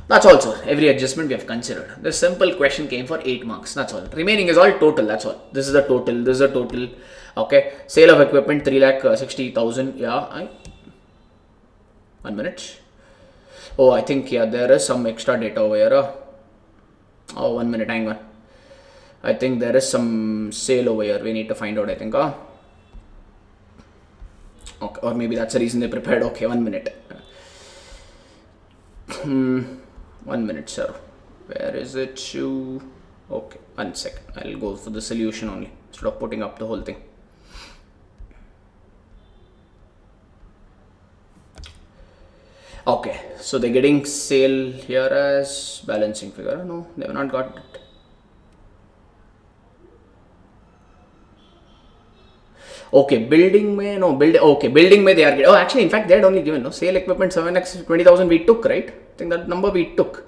That's also every adjustment we have considered. The simple question came for 8 marks. That's all. Remaining is all total. That's all. This is the total. This is the total. Okay. Sale of equipment 3,60,000. Yeah. 1 minute. Oh, I think yeah, there is some extra data over here. Oh, 1 minute. Hang on. I think there is some sale over here. We need to find out. I think. Okay, or maybe that's the reason they prepared. Okay, 1 minute. 1 minute, sir. Where is it? Okay, 1 second. I'll go for the solution only instead of putting up the whole thing. Okay, so they're getting sale here as balancing figure. No, they have not got it. Okay, building may no build. Okay, building may they are getting. Oh, actually, in fact, they had only given no sale equipment 7x 20,000 we took, right? I think that number we took.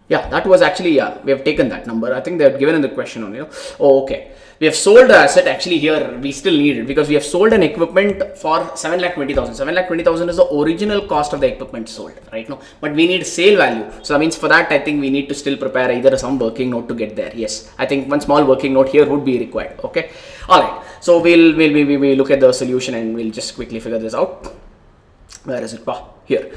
Yeah, that was actually, yeah, we have taken that number. I think they had given in the question only. Oh, okay. We have sold the asset. Actually, here we still need it because we have sold an equipment for 7,20,000. 7,20,000 is the original cost of the equipment sold, right now. But we need sale value. So that means for that, I think we need to still prepare either some working note to get there. Yes, I think one small working note here would be required. Okay. All right. So we'll look at the solution and we'll just quickly figure this out. Where is it? Here.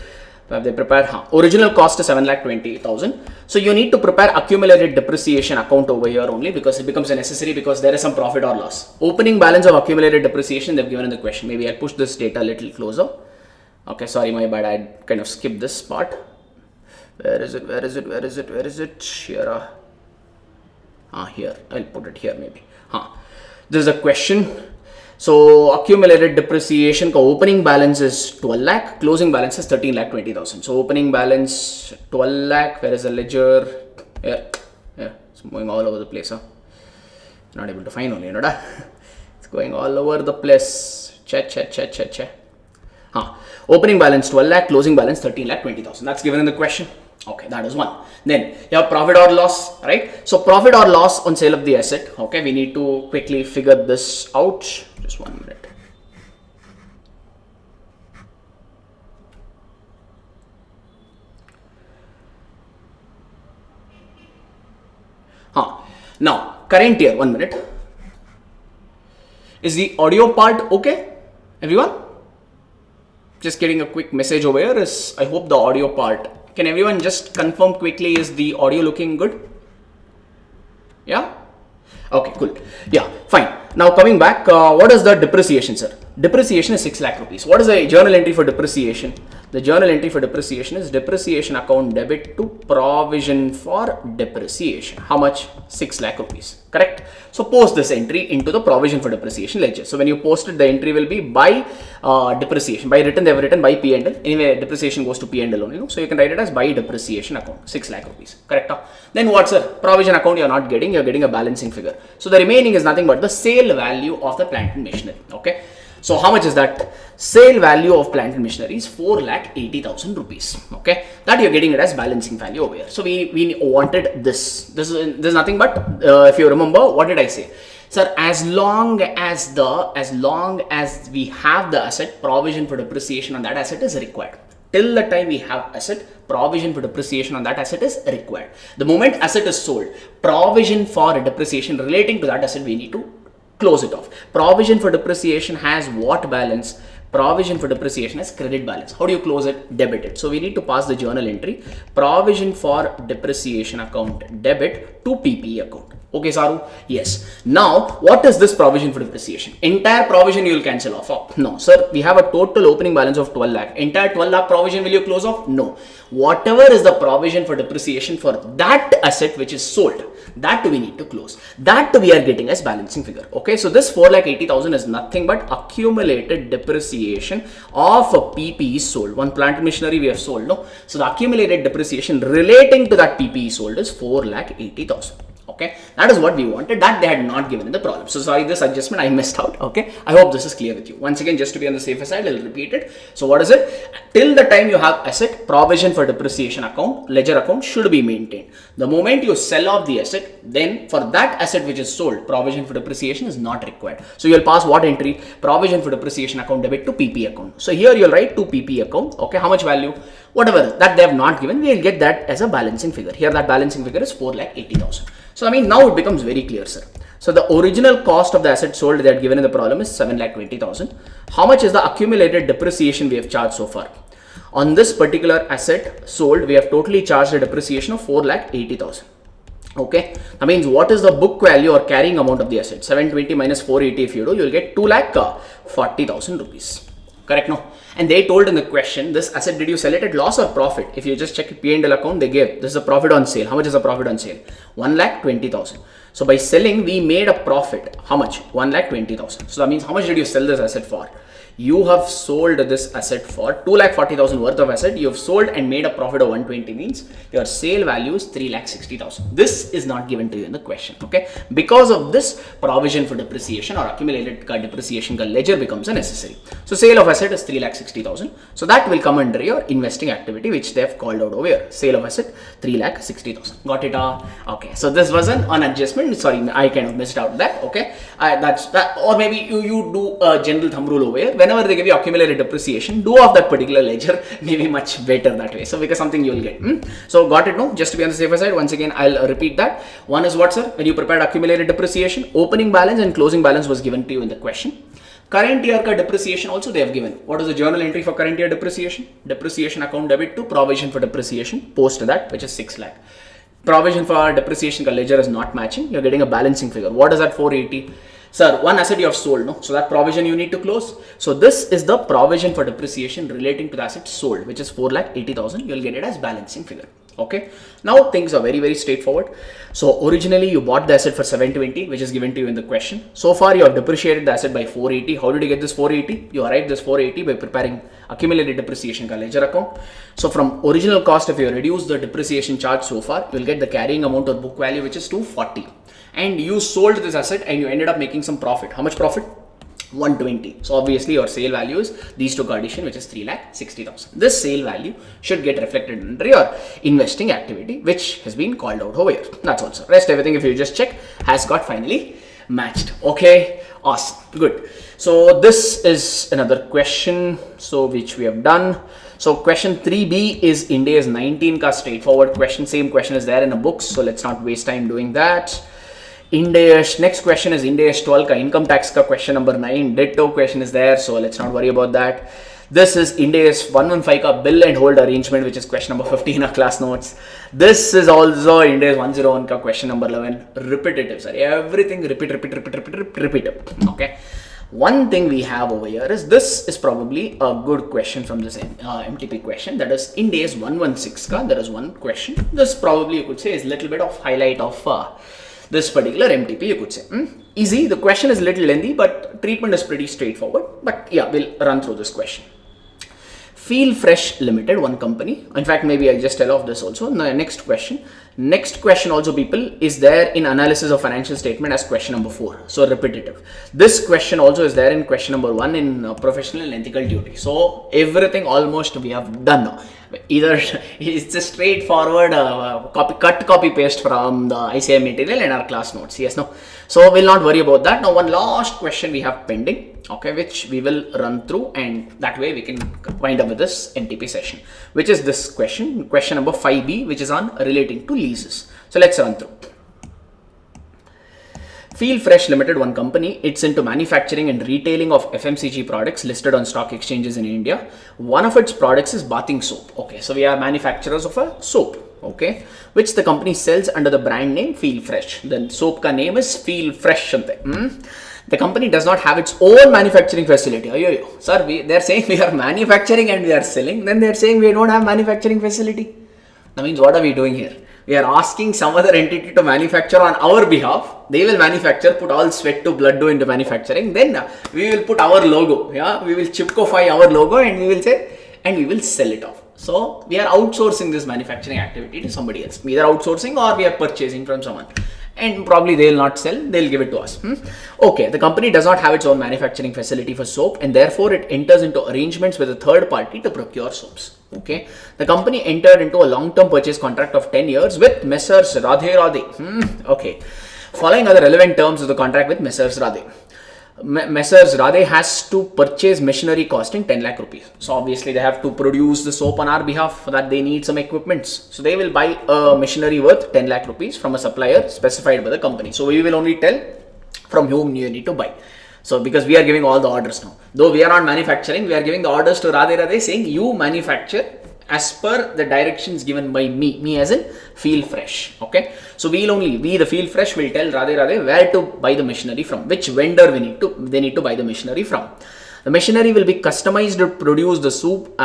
Have they prepared? Original cost is 7,20,000. So you need to prepare accumulated depreciation account over here only because it becomes necessary because there is some profit or loss. Opening balance of accumulated depreciation they've given in the question. Maybe I'll push this data a little closer. Okay, sorry, my bad. I kind of skipped this part. Where is it? Where is it? Where is it? Where is it? Here. Here. I'll put it here maybe. This is a question. So accumulated depreciation opening balance is 12 lakh, closing balance is 13,20,000. So opening balance 12 lakh. Where is the ledger? Yeah, it's going all over the place. Not able to find only, it's going all over the place. Check. Opening balance 12 lakh, closing balance 13,20,000. That's given in the question. Okay, that is one. Then you have profit or loss, right? So profit or loss on sale of the asset. Okay, we need to quickly figure this out. Just 1 minute. Now, current year, 1 minute. Is the audio part okay? Everyone? Just getting a quick message over here. I hope the audio part. Can everyone just confirm quickly, is the audio looking good? Yeah? Okay, cool. Yeah, fine. Now coming back, what is the depreciation, sir? Depreciation is 6 lakh rupees. What is the journal entry for depreciation? The journal entry for depreciation is depreciation account debit to provision for depreciation. How much? 6 lakh rupees. Correct? So post this entry into the provision for depreciation ledger. So when you post it, the entry will be by depreciation. By written, they have written by P&L. Anyway, depreciation goes to P&L only. So you can write it as by depreciation account. 6 lakh rupees. Correct? Then what, sir? Provision account you are not getting. You are getting a balancing figure. So the remaining is nothing but the sale value of the plant and machinery. Okay. So how much is that? Sale value of plant and machinery is 4,80,000 rupees. Okay, that you're getting it as balancing value over here. So we wanted this. This is nothing but if you remember, what did I say? Sir, as long as we have the asset, provision for depreciation on that asset is required. Till the time we have asset, provision for depreciation on that asset is required. The moment asset is sold, provision for depreciation relating to that asset we need to close it off. Provision for depreciation has what balance? Provision for depreciation has credit balance. How do you close it? Debit it. So we need to pass the journal entry. Provision for depreciation account debit to PPE account. Okay, Saru? Yes. Now, what is this provision for depreciation? Entire provision you will cancel off. Oh, no, sir. We have a total opening balance of 12 lakh. Entire 12 lakh provision will you close off? No. Whatever is the provision for depreciation for that asset which is sold, that we need to close. That we are getting as balancing figure. Okay, so this 4,80,000 is nothing but accumulated depreciation of a PPE sold. One plant and machinery we have sold. No, so the accumulated depreciation relating to that PPE sold is 4,80,000. Okay, that is what we wanted. That they had not given in the problem. So sorry, this adjustment I missed out. Okay, I hope this is clear with you. Once again, just to be on the safer side, I'll repeat it. So what is it? Till the time you have asset, provision for depreciation account, ledger account should be maintained. The moment you sell off the asset, then for that asset which is sold, provision for depreciation is not required. So you'll pass what entry? Provision for depreciation account debit to PP account. So here you'll write to PP account. Okay, how much value? Whatever that they have not given, we will get that as a balancing figure. Here that balancing figure is 4,80,000. So I mean now it becomes very clear, sir. So the original cost of the asset sold they had given in the problem is 7,20,000. How much is the accumulated depreciation we have charged so far? On this particular asset sold, we have totally charged a depreciation of 4,80,000. Okay, that means what is the book value or carrying amount of the asset? 720 minus 480 if you do, you will get 2,40,000 rupees. Correct, no? And they told in the question, this asset, did you sell it at loss or profit? If you just check P&L account, they gave, this is a profit on sale. How much is the profit on sale? 1,20,000. So by selling, we made a profit. How much? 1,20,000. So that means how much did you sell this asset for? You have sold this asset for 2,40,000 worth of asset. You have sold and made a profit of 120 means your sale value is 3,60,000. This is not given to you in the question. Okay, because of this, provision for depreciation or accumulated depreciation ledger becomes a necessary. So sale of asset is 3,60,000. So that will come under your investing activity, which they have called out over here. Sale of asset 3,60,000. Got it? Okay. So this was an adjustment. Sorry, I kind of missed out that. Okay, that's that. Or maybe you do a general thumb rule over here. Whenever they give you accumulated depreciation, do off that particular ledger, maybe much better that way. So because something you will get. So got it? No, just to be on the safer side, once again I'll repeat that. One is what, sir? When you prepared accumulated depreciation, opening balance and closing balance was given to you in the question. Current year ka depreciation also they have given. What is the journal entry for current year depreciation? Depreciation account debit to provision for depreciation post that, which is 6 lakh. Provision for depreciation ka ledger is not matching. You're getting a balancing figure. What is that 480? Sir, one asset you have sold, no? So that provision you need to close. So this is the provision for depreciation relating to the asset sold, which is 4,80,000. You'll get it as balancing figure. Okay. Now things are very, very straightforward. So originally you bought the asset for 720, which is given to you in the question. So far you have depreciated the asset by 480. How did you get this 480? You arrived this 480 by preparing accumulated depreciation ka ledger account. So from original cost, if you reduce the depreciation charge so far, you will get the carrying amount or book value, which is 240. And you sold this asset and you ended up making some profit. How much profit? 120. So obviously your sale value is these two addition, which is 3,60,000. This sale value should get reflected under your investing activity, which has been called out over here. That's also rest everything, if you just check, has got finally matched. Okay, awesome, good. So this is another question, so which we have done. So question 3B is Ind AS 19 ka straightforward question. Same question is there in the books, so let's not waste time doing that. Ind AS, next question is Ind AS 12 ka income tax ka question number 9. Ditto question is there, so let's not worry about that. This is Ind AS 115 ka bill and hold arrangement, which is question number 15 of class notes. This is also Ind AS 101 ka question number 11. Repetitive, sorry, everything repeat. Okay. One thing we have over here is, this is probably a good question from this MTP question, that is Ind AS 116 ka. There is one question. This probably you could say is little bit of highlight of this particular MTP, you could say. Easy. The question is a little lengthy, but treatment is pretty straightforward. But yeah, we'll run through this question. Feel Fresh Limited, one company. In fact, maybe I'll just tell off this also. Next question. Next question also, people, is there in analysis of financial statement as question number 4. So repetitive. This question also is there in question number 1 in professional and ethical duty. So everything almost we have done now. Either it's a straightforward copy paste from the ICI material and our class notes. Yes, no. So we'll not worry about that. Now one last question we have pending, okay, which we will run through, and that way we can wind up with this MTP session, which is this question number 5B, which is on relating to leases. So let's run through. Feel Fresh Limited, one company, it's into manufacturing and retailing of FMCG products listed on stock exchanges in India. One of its products is bathing soap. Okay, so we are manufacturers of a soap. okay, which the company sells under the brand name Feel Fresh. The soap ka name is Feel Fresh. The company does not have its own manufacturing facility. Sir, they're saying we are manufacturing and we are selling. Then they're saying we don't have manufacturing facility. That means what are we doing here? We are asking some other entity to manufacture on our behalf. They will manufacture, put all sweat to blood into manufacturing. Then we will put our logo. Yeah, we will chipcofy our logo and we will say, and we will sell it off. So we are outsourcing this manufacturing activity to somebody else. Either outsourcing or we are purchasing from someone. And probably they will not sell, they'll give it to us. Okay, the company does not have its own manufacturing facility for soap and therefore it enters into arrangements with a third party to procure soaps. Okay, the company entered into a long-term purchase contract of 10 years with Messrs. Radhe. Okay, following are the relevant terms of the contract with Messrs. Radhe. Messrs. Radhe has to purchase machinery costing 10 lakh rupees. So obviously they have to produce the soap on our behalf. For that they need some equipments. So they will buy a machinery worth 10 lakh rupees from a supplier specified by the company. So we will only tell from whom you need to buy. So because we are giving all the orders now. Though we are not manufacturing, we are giving the orders to Radhe saying you manufacture as per the directions given by me as in Feel Fresh. Okay, so we the Feel Fresh will tell Radhe where to buy the machinery from, which vendor they need to buy the machinery from. The machinery will be customized to produce the soap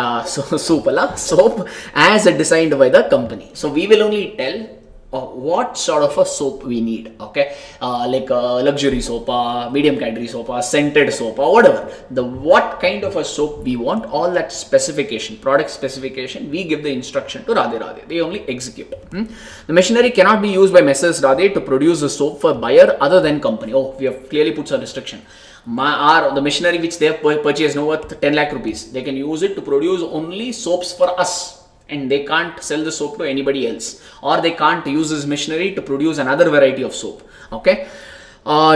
as designed by the company. So we will only tell what sort of a soap we need, okay, like a luxury soap, medium category soap, scented soap, or whatever. What kind of a soap we want, all that specification, product specification, we give the instruction to Radhe. They only execute. The machinery cannot be used by Messrs. Radhe to produce the soap for buyer other than company. Oh, we have clearly put some restriction. The machinery which they have purchased worth 10 lakh rupees, they can use it to produce only soaps for us. And they can't sell the soap to anybody else, or they can't use this machinery to produce another variety of soap. Okay,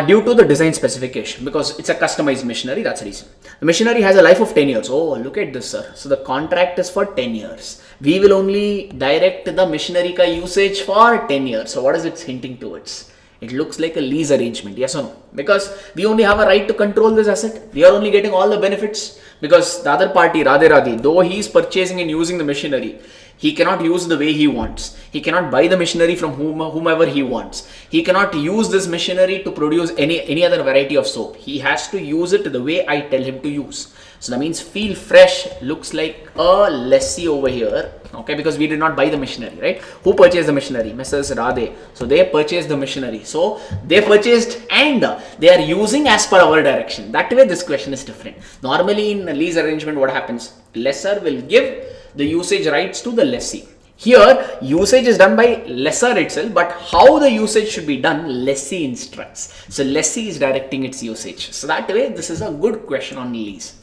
due to the design specification, because it's a customized machinery, that's the reason. The machinery has a life of 10 years. Oh, look at this, sir. So the contract is for 10 years. We will only direct the machinery ka usage for 10 years. So what is it hinting towards? It looks like a lease arrangement, yes or no? Because we only have a right to control this asset. We are only getting all the benefits. Because the other party, Radhe, though he is purchasing and using the machinery, he cannot use the way he wants. He cannot buy the machinery from whomever he wants. He cannot use this machinery to produce any other variety of soap. He has to use it the way I tell him to use. So that means Feel Fresh looks like a lessee over here. Okay, because we did not buy the machinery, right? Who purchased the machinery? Messrs. Radhe. So they purchased the machinery. So they purchased and they are using as per our direction. That way this question is different. Normally in a lease arrangement, what happens? Lessor will give the usage rights to the lessee. Here, usage is done by lessor itself, but how the usage should be done, lessee instructs. So lessee is directing its usage. So that way, this is a good question on lease.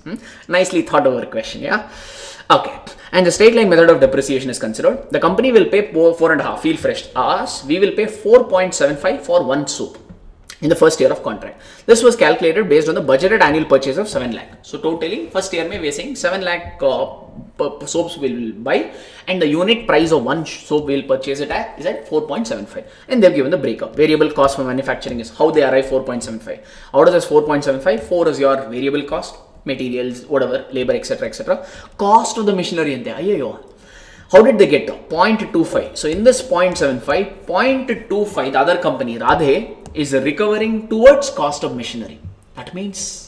Nicely thought over question, yeah? Okay, and the straight line method of depreciation is considered. The company will pay 4.5, Feel Fresh. Us, we will pay 4.75 for one soap in the first year of contract. This was calculated based on the budgeted annual purchase of 7 lakh. So totally, first year we are saying 7 lakh soaps will buy, and the unit price of one soap will purchase it at is at 4.75. And they've given the breakup. Variable cost for manufacturing is how they arrive 4.75. Out of this 4.75, 4 is your variable cost, materials, whatever, labor, etc., etc. Cost of the machinery in there. How did they get to 0.25? So in this 0.75, 0.25, the other company, Radhe, is recovering towards cost of machinery. That means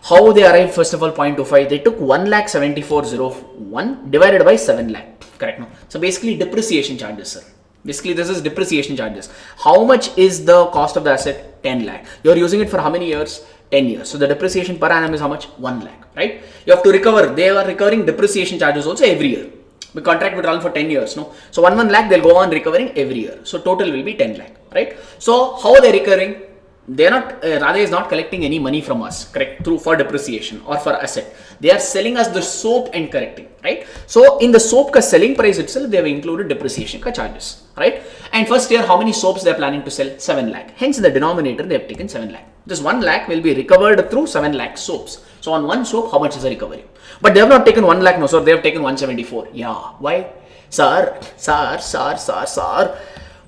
how they arrived, first of all, 0.25, they took 1,74,001 divided by 7 lakh. Correct, no? So basically depreciation charges, sir. Basically this is depreciation charges. How much is the cost of the asset? 10 lakh. You are using it for how many years? 10 years. So the depreciation per annum is how much? 1 lakh, right? You have to recover. They are recovering depreciation charges also every year. The contract would run for 10 years, no? So 1 lakh, they'll go on recovering every year. So total will be 10 lakh, right? So how are they recurring? They're not, Radhe is not collecting any money from us, correct? Through for depreciation or for asset. They are selling us the soap and correcting, right? So in the soap ka selling price itself, they have included depreciation ka charges, right? And first year, how many soaps they are planning to sell? 7 lakh. Hence in the denominator, they have taken 7 lakh. This 1 lakh will be recovered through 7 lakh soaps. So on one soap, how much is the recovery? But they have not taken 1 lakh, no, sir. They have taken 174. Yeah. Why? Sir.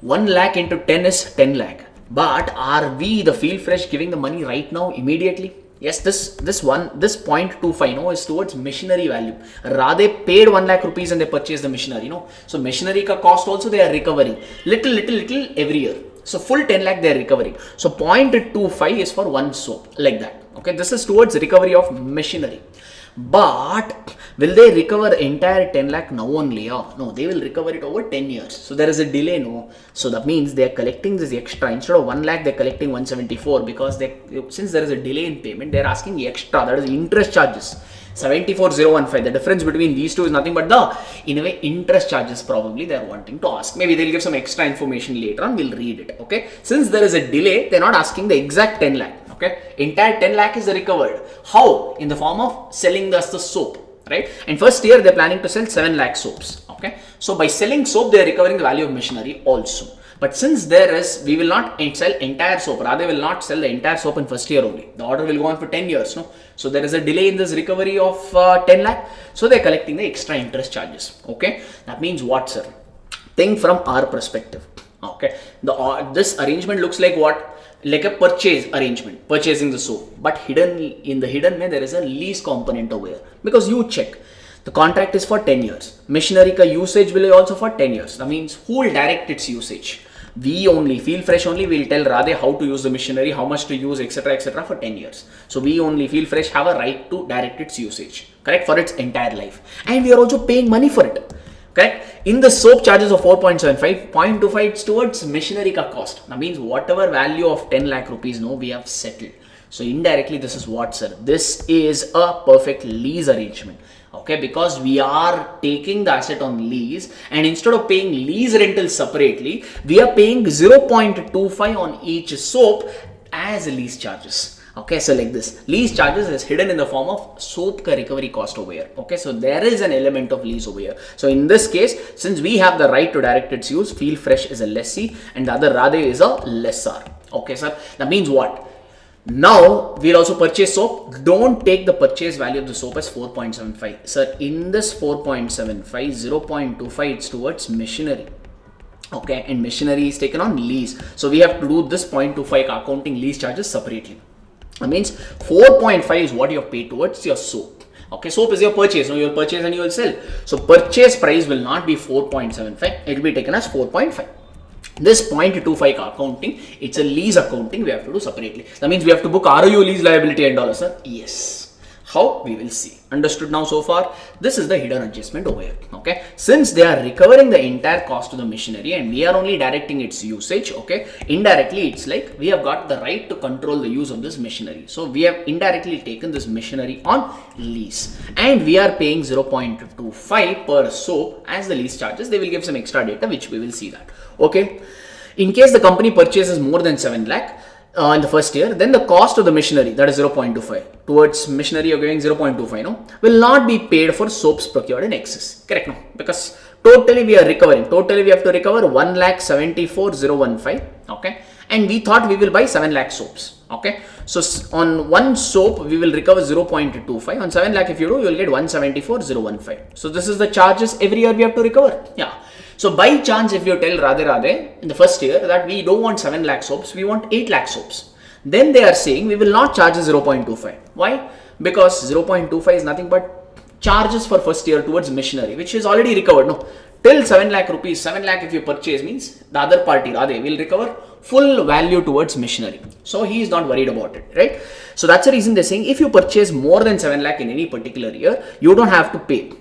1 lakh into 10 is 10 lakh. But are we, the Feel Fresh, giving the money right now, immediately? Yes, this 0.25 is towards machinery value. Rather paid 1 lakh rupees and they purchased the machinery. So machinery ka cost also they are recovering little every year. So full 10 lakh they are recovering. So 0.25 is for one soap, like that. Okay, this is towards recovery of machinery. But will they recover entire 10 lakh now only? No, they will recover it over 10 years. So there is a delay, no. So that means they are collecting this extra. Instead of 1 lakh, they are collecting 174 because since there is a delay in payment, they are asking extra. That is interest charges. 74,015. The difference between these two is nothing but in a way, interest charges probably they are wanting to ask. Maybe they'll give some extra information later on. We'll read it. Okay. Since there is a delay, they're not asking the exact 10 lakh. Okay. Entire 10 lakh is recovered. How? In the form of selling us the soap. Right. And first year, they're planning to sell 7 lakh soaps. Okay. So by selling soap, they're recovering the value of machinery also. But since we will not sell entire soap, rather will not sell the entire soap in first year only. The order will go on for 10 years, no? So there is a delay in this recovery of 10 lakh. So they're collecting the extra interest charges, okay? That means what, sir? Think from our perspective, okay? This arrangement looks like what? Like a purchase arrangement, purchasing the soap. But in the hidden way, there is a lease component over here. Because you check. The contract is for 10 years. Machinery ka usage will be also for 10 years. That means who will direct its usage? We only, Feel Fresh only will tell Radhe how to use the machinery, how much to use, etc. for 10 years. So we only, Feel Fresh, have a right to direct its usage, correct, for its entire life. And we are also paying money for it, correct. In the soap charges of 4.75, 0.25 is towards machinery ka cost. That means whatever value of 10 lakh rupees, we have settled. So indirectly, this is what, sir? This is a perfect lease arrangement. Okay, because we are taking the asset on lease, and instead of paying lease rental separately, we are paying 0.25 on each soap as lease charges. Okay, so like this, lease charges is hidden in the form of soap ka recovery cost over here. Okay, so there is an element of lease over here. So in this case, since we have the right to direct its use, Feel Fresh is a lessee and the other Radhe is a lessor. Okay, sir, that means what? Now, we'll also purchase soap. Don't take the purchase value of the soap as 4.75. Sir, in this 4.75, 0.25 it's towards machinery. Okay, and machinery is taken on lease. So, we have to do this 0.25 accounting lease charges separately. That means 4.5 is what you have paid towards your soap. Okay, soap is your purchase. Now, you will purchase and you will sell. So, purchase price will not be 4.75. It will be taken as 4.5. This 0.25 accounting, it's a lease accounting we have to do separately. That means we have to book ROU lease liability and all, sir. Yes. How? We will see. Understood now so far? This is the hidden adjustment over here. Okay. Since they are recovering the entire cost of the machinery and we are only directing its usage, okay, indirectly it's like we have got the right to control the use of this machinery. So we have indirectly taken this machinery on lease and we are paying 0.25 per soap as the lease charges. They will give some extra data which we will see that. Okay. In case the company purchases more than 7 lakh in the first year, then the cost of the machinery, that is 0.25 towards machinery you're giving 0.25, will not be paid for soaps procured in excess. Correct? No, because totally we are recovering. Totally we have to recover 1,74,015. Okay, and we thought we will buy 7 lakh soaps. Okay, so on one soap we will recover 0.25. On 7 lakh if you do, you will get 174,015. So this is the charges every year we have to recover. Yeah. So by chance, if you tell Radhe in the first year that we don't want 7 lakh soaps, we want 8 lakh soaps, then they are saying we will not charge 0.25. Why? Because 0.25 is nothing but charges for first year towards machinery, which is already recovered. No, till 7 lakh rupees, 7 lakh if you purchase means the other party, Radhe, will recover full value towards machinery. So he is not worried about it, right? So that's the reason they're saying if you purchase more than 7 lakh in any particular year, you don't have to pay.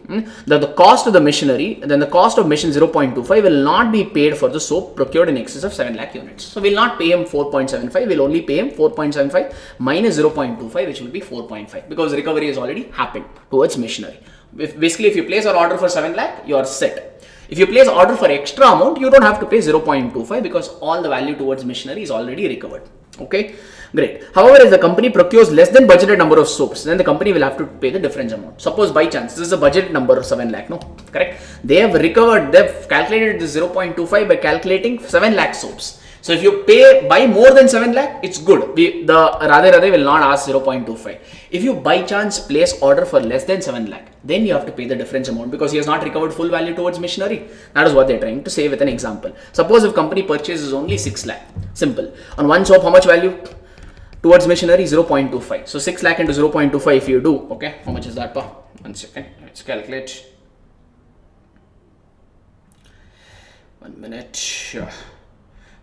The cost of the machinery, then the cost of machine 0.25 will not be paid for the soap procured in excess of 7 lakh units. So we'll not pay him 4.75, we'll only pay him 4.75 minus 0.25, which will be 4.5 because recovery has already happened towards machinery. Basically, if you place an order for 7 lakh, you are set. If you place order for extra amount, you don't have to pay 0.25 because all the value towards machinery is already recovered. Okay, great. However, if the company procures less than budgeted number of soaps, then the company will have to pay the difference amount. Suppose by chance, this is a budget number of 7 lakh, no? Correct? They have recovered, they've calculated this 0.25 by calculating 7 lakh soaps. So if you pay by more than 7 lakh, it's good. The Radhe will not ask 0.25. If you by chance place order for less than 7 lakh, then you have to pay the difference amount because he has not recovered full value towards machinery. That is what they're trying to say with an example. Suppose if company purchases only 6 lakh. Simple. On one soap, how much value? Towards machinery 0.25. So 6 lakh into 0.25 if you do, okay, how much is that, pa? 1 second, let's calculate. 1 minute. Sure.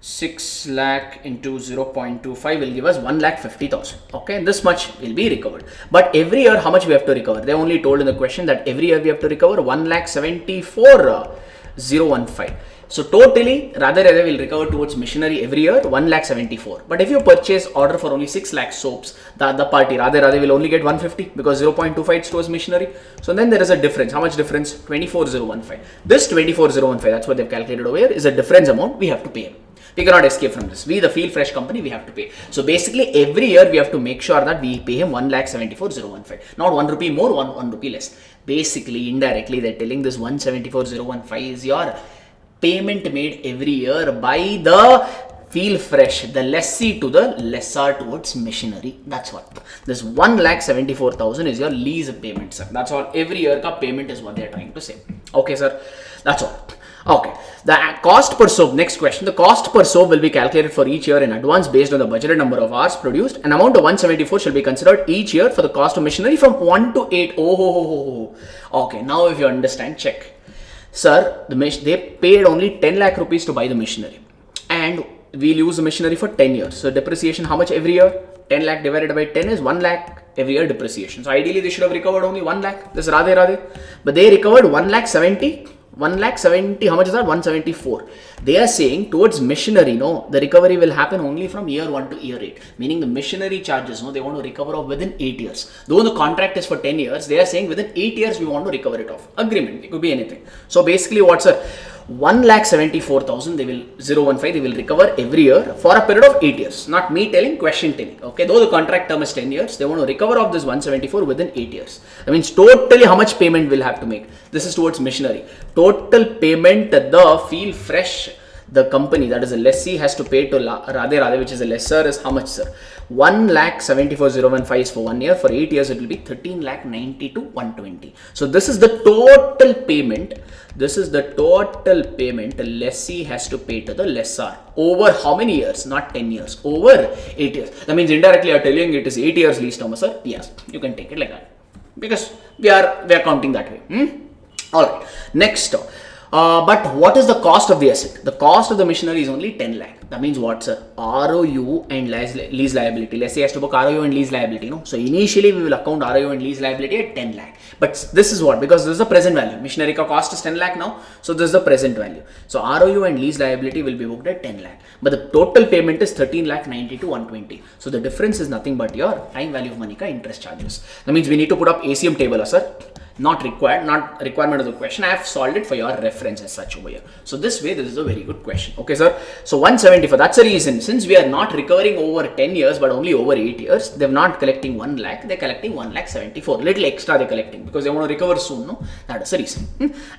6 lakh into 0.25 will give us 1,50,000. Okay, this much will be recovered. But every year, how much we have to recover? They only told in the question that every year we have to recover 1,74,015. So totally, rather they will recover towards machinery every year 1,74,000. But if you purchase order for only 6 lakh soaps, the other party rather will only get 150 because 0.25 is towards machinery. So then there is a difference. How much difference? 24,015. This 24,015, that's what they've calculated over here, is a difference amount we have to pay. We cannot escape from this. We, the Feel Fresh company, we have to pay. So basically, every year we have to make sure that we pay him 1,74,015. Not 1 rupee more, 1 rupee less. Basically, indirectly, they're telling this 174,015 is your payment made every year by the Feel Fresh, the lessee to the lessor towards machinery. That's what. This 1,74,000 is your lease payment, sir. That's all. Every year ka payment is what they're trying to say. Okay, sir. That's all. Okay, the cost per soap, next question. The cost per soap will be calculated for each year in advance based on the budgeted number of hours produced. An amount of 174 shall be considered each year for the cost of machinery from 1 to 8. Okay, now if you understand, check. Sir, they paid only 10 lakh rupees to buy the machinery. And we'll use the machinery for 10 years. So depreciation, how much every year? 10 lakh divided by 10 is 1 lakh every year depreciation. So ideally, they should have recovered only 1 lakh. This Radhe. But they recovered 1,70,000. 1,70,000, how much is that? 174. They are saying towards machinery, no, the recovery will happen only from year 1 to year 8. Meaning the machinery charges, no, they want to recover off within 8 years. Though the contract is for 10 years, they are saying within 8 years we want to recover it off. Agreement, it could be anything. So basically what's a 1,74,000 they will 015 they will recover every year for a period of 8 years. Not me telling, question telling. Okay, though the contract term is 10 years, they want to recover off this 174 within 8 years. That means totally how much payment will have to make. This is towards machinery. Total payment the Feel Fresh, the company that is a lessee, has to pay to Radhe, which is a lessor, is how much, sir? 1,74,015 is for 1 year. For 8 years it will be 13,90,120. So this is the total payment. This is the total payment the lessee has to pay to the lessor over how many years? Not 10 years, over 8 years. That means indirectly you are telling it is 8 years lease term, sir. Yes, you can take it like that because we are counting that way. All right. Next. But what is the cost of the asset? The cost of the machinery is only 10 lakh. That means what, sir? ROU and lease liability. Let's say has to book ROU and lease liability. No? So initially we will account ROU and lease liability at 10 lakh. But this is what? Because this is the present value. Machinery cost is 10 lakh now. So this is the present value. So ROU and lease liability will be booked at 10 lakh. But the total payment is 13,90,120. So the difference is nothing but your time value of money ka interest charges. That means we need to put up ACM table, sir. Not required, not requirement of the question. I have solved it for your reference as such over here. So this way, this is a very good question. Okay, sir. So 174, that's the reason. Since we are not recovering over 10 years, but only over 8 years, they're not collecting 1 lakh, they're collecting 1,74. Little extra they're collecting because they want to recover soon, no? That is the reason.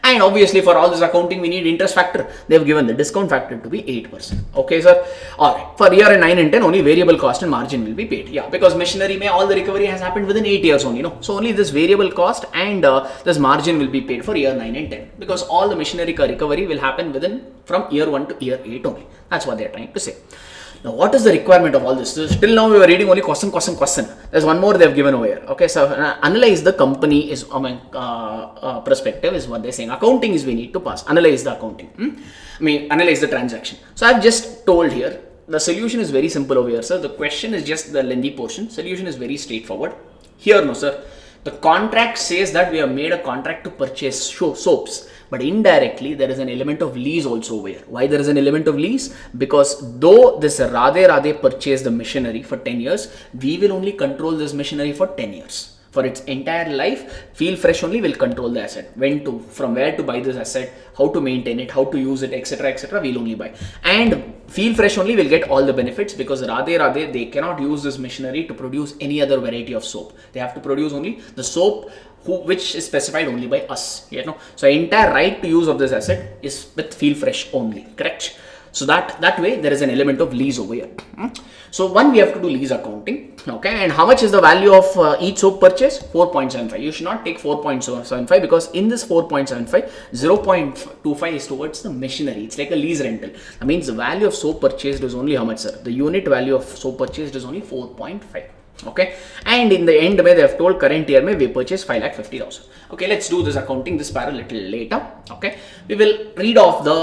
And obviously for all this accounting, we need interest factor. They've given the discount factor to be 8%. Okay, sir. Alright. For year 9 and 10, only variable cost and margin will be paid. Yeah, because machinery may all the recovery has happened within 8 years only, no? So only this variable cost and this margin will be paid for year 9 and 10 because all the machinery recovery will happen from year 1 to year 8 only. That's what they're trying to say. Now, what is the requirement of all this? So till now we were reading only question. There's one more they've given over here. Okay, so analyze the company is perspective is what they're saying. Accounting is we need to pass. Analyze the accounting. Analyze the transaction. So I've just told here the solution is very simple over here, sir. The question is just the lengthy portion. Solution is very straightforward. Here, no, sir. The contract says that we have made a contract to purchase soaps, but indirectly there is an element of lease also over here. Why there is an element of lease? Because though this Radhe purchased the machinery for 10 years, we will only control this machinery for 10 years. For its entire life, Feel Fresh only will control the asset. From where to buy this asset, how to maintain it, how to use it, etc., we'll only buy. And Feel Fresh only will get all the benefits because Radhe, they cannot use this machinery to produce any other variety of soap. They have to produce only the soap which is specified only by us. You know? So entire right to use of this asset is with Feel Fresh only, correct? So that way there is an element of lease over here. So one, we have to do lease accounting. Okay, and how much is the value of each soap purchase? 4.75. You should not take 4.75 because in this 4.75, 0.25 is towards the machinery. It's like a lease rental. That means the value of soap purchased is only how much, sir? The unit value of soap purchased is only 4.5. Okay, and in the end, they have told current year we purchase 5,50,000. Okay, let's do this accounting, this para a little later. Okay, we will read off the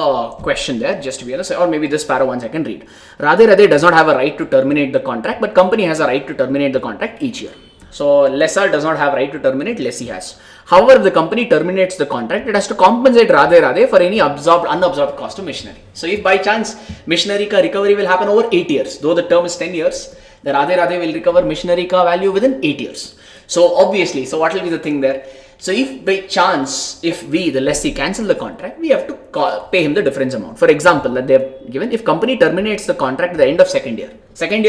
question there just to be honest, or maybe this para once I can read. Radhe does not have a right to terminate the contract, but company has a right to terminate the contract each year. So lessor does not have right to terminate, lessee has. However, if the company terminates the contract, it has to compensate Radhe for any unabsorbed cost of machinery. So if by chance machinery ka recovery will happen over 8 years, though the term is 10 years, the Radhe will recover machinery ka value within 8 years. So obviously, so what will be the thing there? So if by chance, if we, the lessee, cancel the contract, we have to pay him the difference amount. For example, that they have given, if company terminates the contract at the end of second year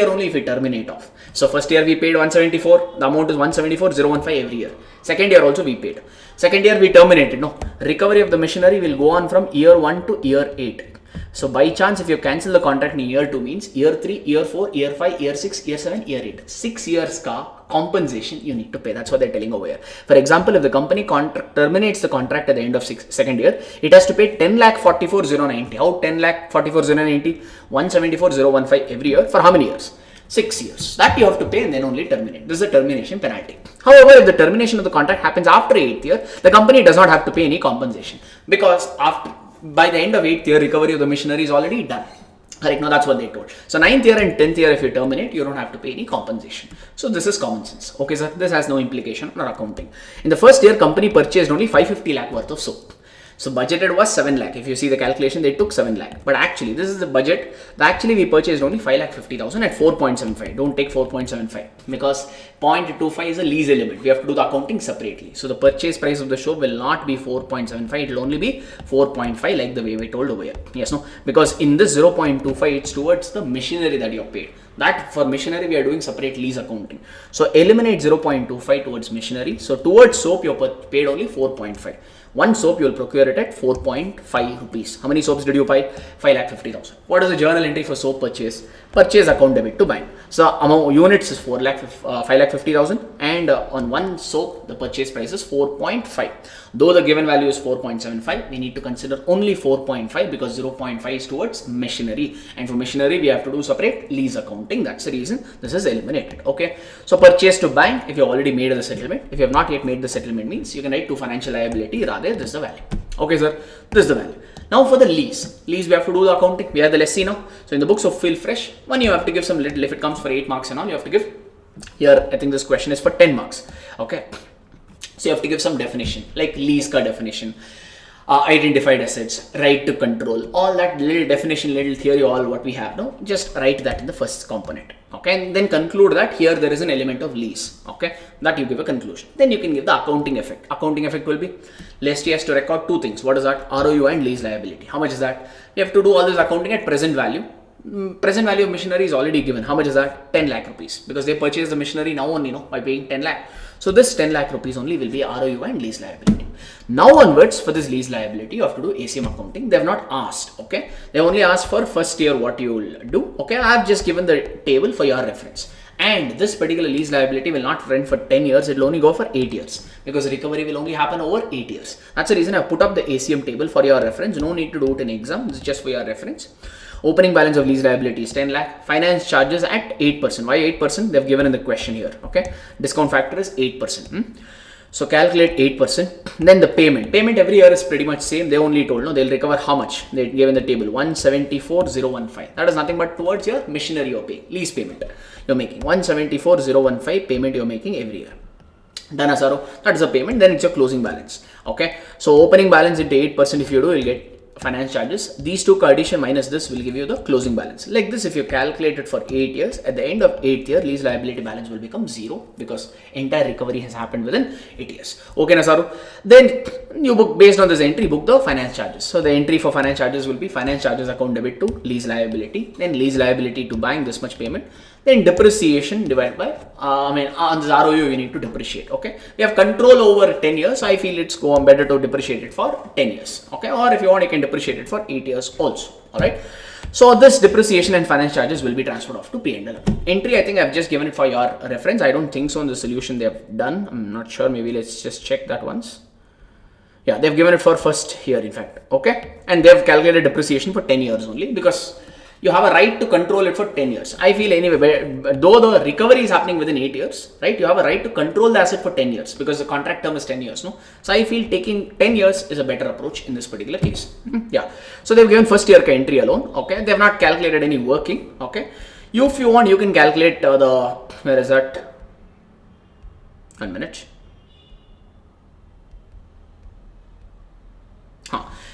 only if we terminate off. So first year we paid 174, the amount is 174,015 every year. Second year also we paid. Second year we terminated, no. Recovery of the machinery will go on from year 1 to year 8. So by chance, if you cancel the contract in year 2 means year 3, year 4, year 5, year 6, year 7, year 8. 6 years ka compensation you need to pay. That's what they're telling over here. For example, if the company terminates the contract at the end of second year, it has to pay 10,44,090. How 10,44,090? 174,015 every year for how many years? 6 years. That you have to pay and then only terminate. This is a termination penalty. However, if the termination of the contract happens after 8th year, the company does not have to pay any compensation because by the end of 8th year, recovery of the machinery is already done. Correct? No, that's what they told. So 9th year and 10th year, if you terminate, you don't have to pay any compensation. So this is common sense. Okay, sir. This has no implication on accounting. In the first year, company purchased only 550 lakh worth of soap. So budgeted was 7 lakh. If you see the calculation, they took 7 lakh. But actually, this is the budget. Actually, we purchased only 5,50,000 at 4.75. Don't take 4.75 because 0.25 is a lease element. We have to do the accounting separately. So the purchase price of the soap will not be 4.75. It will only be 4.5 like the way we told over here. Yes, no? Because in this 0.25, it's towards the machinery that you have paid. That for machinery, we are doing separate lease accounting. So eliminate 0.25 towards machinery. So towards soap, you paid only 4.5. One soap you will procure it at 4.5 rupees. How many soaps did you buy? 5,50,000. What is the journal entry for soap purchase? Purchase account debit to bank. So among units is 5,50,000 and on one soap the purchase price is 4.5. Though the given value is 4.75, we need to consider only 4.5 because 0.5 is towards machinery, and for machinery we have to do separate lease accounting. That's the reason this is eliminated. Okay. So purchase to bank, if you already made the settlement. If you have not yet made the settlement means you can write to financial liability. Rather, this is the value. Okay, sir. This is the value. Now for the lease. Lease, we have to do the accounting. We have the lessee now. So in the books of Feel Fresh, one you have to give some little. If it comes for 8 marks and all, you have to give. Here, I think this question is for 10 marks. Okay. So you have to give some definition, like lease ka definition, identified assets, right to control, all that little definition, little theory, all what we have now, just write that in the first component. Okay, and then conclude that here there is an element of lease. Okay, that you give a conclusion. Then you can give the accounting effect. Accounting effect will be lessee has to record 2 things. What is that? ROU and lease liability. How much is that? You have to do all this accounting at present value. Present value of machinery is already given. How much is that? 10 lakh rupees because they purchased the machinery now only, by paying 10 lakh. So this 10 lakh rupees only will be ROU and lease liability. Now onwards, for this lease liability, you have to do ACM accounting. They have not asked. Okay, they only asked for first year what you will do. Okay, I have just given the table for your reference. And this particular lease liability will not run for 10 years. It will only go for 8 years because recovery will only happen over 8 years. That's the reason I put up the ACM table for your reference. No need to do it in exam. This is just for your reference. Opening balance of lease liability is 10 lakh. Finance charges at 8%. Why 8%? They've given in the question here. Okay. Discount factor is 8%. So calculate 8%. Then the payment. Payment every year is pretty much same. They only told, they'll recover how much. They gave in the table 174,015. That is nothing but towards your machinery you're paying. Lease payment you're making. 174,015 payment you're making every year. Done, Asaro. That is the payment. Then it's your closing balance. Okay. So opening balance into 8% if you do, you'll get finance charges. These two addition minus this will give you the closing balance. Like this, if you calculate it for 8 years, at the end of 8th year, lease liability balance will become 0 because entire recovery has happened within 8 years. Okay, Nasaru. Then you book based on this entry, book the finance charges. So the entry for finance charges will be finance charges account debit to lease liability, then lease liability to bank this much payment. Then depreciation divided by, on this ROU you need to depreciate. Okay, we have control over 10 years. I feel it's better to depreciate it for 10 years. Okay, or if you want, you can depreciate it for 8 years also. All right. So this depreciation and finance charges will be transferred off to P&L. Entry, I think I've just given it for your reference. I don't think so in the solution they have done. I'm not sure. Maybe let's just check that once. Yeah, they've given it for first year, in fact. Okay. And they've calculated depreciation for 10 years only, because you have a right to control it for 10 years. I feel anyway, though the recovery is happening within 8 years, right? You have a right to control the asset for 10 years because the contract term is 10 years, no? So I feel taking 10 years is a better approach in this particular case. Yeah. So they've given first year entry alone. Okay. They've not calculated any working. Okay. If you want, you can calculate where is that? 1 minute.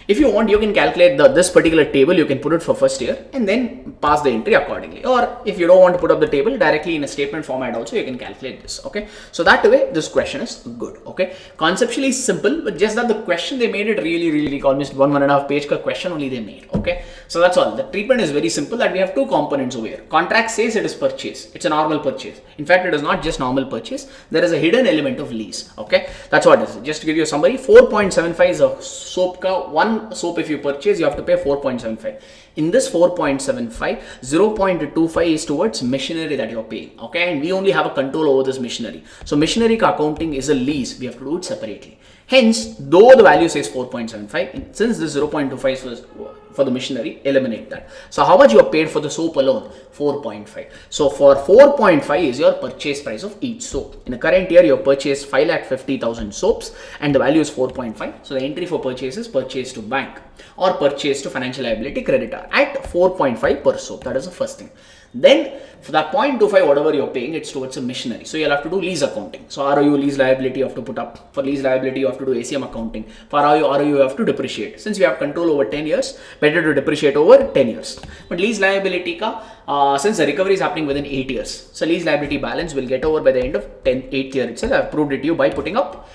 If you want, you can calculate this particular table, you can put it for first year and then pass the entry accordingly. Or if you don't want to put up the table directly in a statement format also, you can calculate this. Okay. So that way, this question is good. Okay. Conceptually simple, but just that the question they made it really almost 1.5 page question only they made. Okay. So that's all. The treatment is very simple, that we have two components over here. Contract says it is purchase. It's a normal purchase. In fact, it is not just normal purchase. There is a hidden element of lease. Okay. That's what it is. Just to give you a summary, 4.75 is a soap ka. One soap if you purchase, you have to pay 4.75. In this 4.75, 0.25 is towards machinery that you're paying. Okay. And we only have a control over this machinery. So machinery ka accounting is a lease. We have to do it separately. Hence, though the value says 4.75, since this 0.25 was for the machinery, eliminate that. So how much you are paid for the soap alone? 4.5. So for 4.5 is your purchase price of each soap. In the current year, you have purchased 5,50,000 soaps and the value is 4.5. So the entry for purchase is purchase to bank or purchase to financial liability creditor at 4.5 per soap. That is the first thing. Then for that 0.25, whatever you're paying, it's towards a machinery. So you'll have to do lease accounting. So ROU lease liability you have to put up. For lease liability, you have to do ACM accounting. For ROU you have to depreciate. Since we have control over 10 years, better to depreciate over 10 years. But lease liability ka, since the recovery is happening within 8 years, so lease liability balance will get over by the end of 8th year itself. I've proved it to you by putting up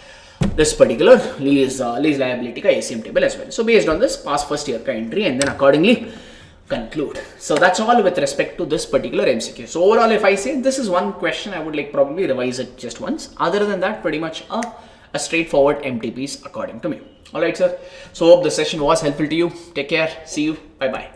this particular lease liability ka ACM table as well. So based on this, pass first year ka entry and then accordingly conclude. So that's all with respect to this particular MCQ. So overall, if I say this is one question, I would like probably revise it just once. Other than that, pretty much a straightforward MTPs according to me. Alright, sir. So hope the session was helpful to you. Take care. See you. Bye-bye.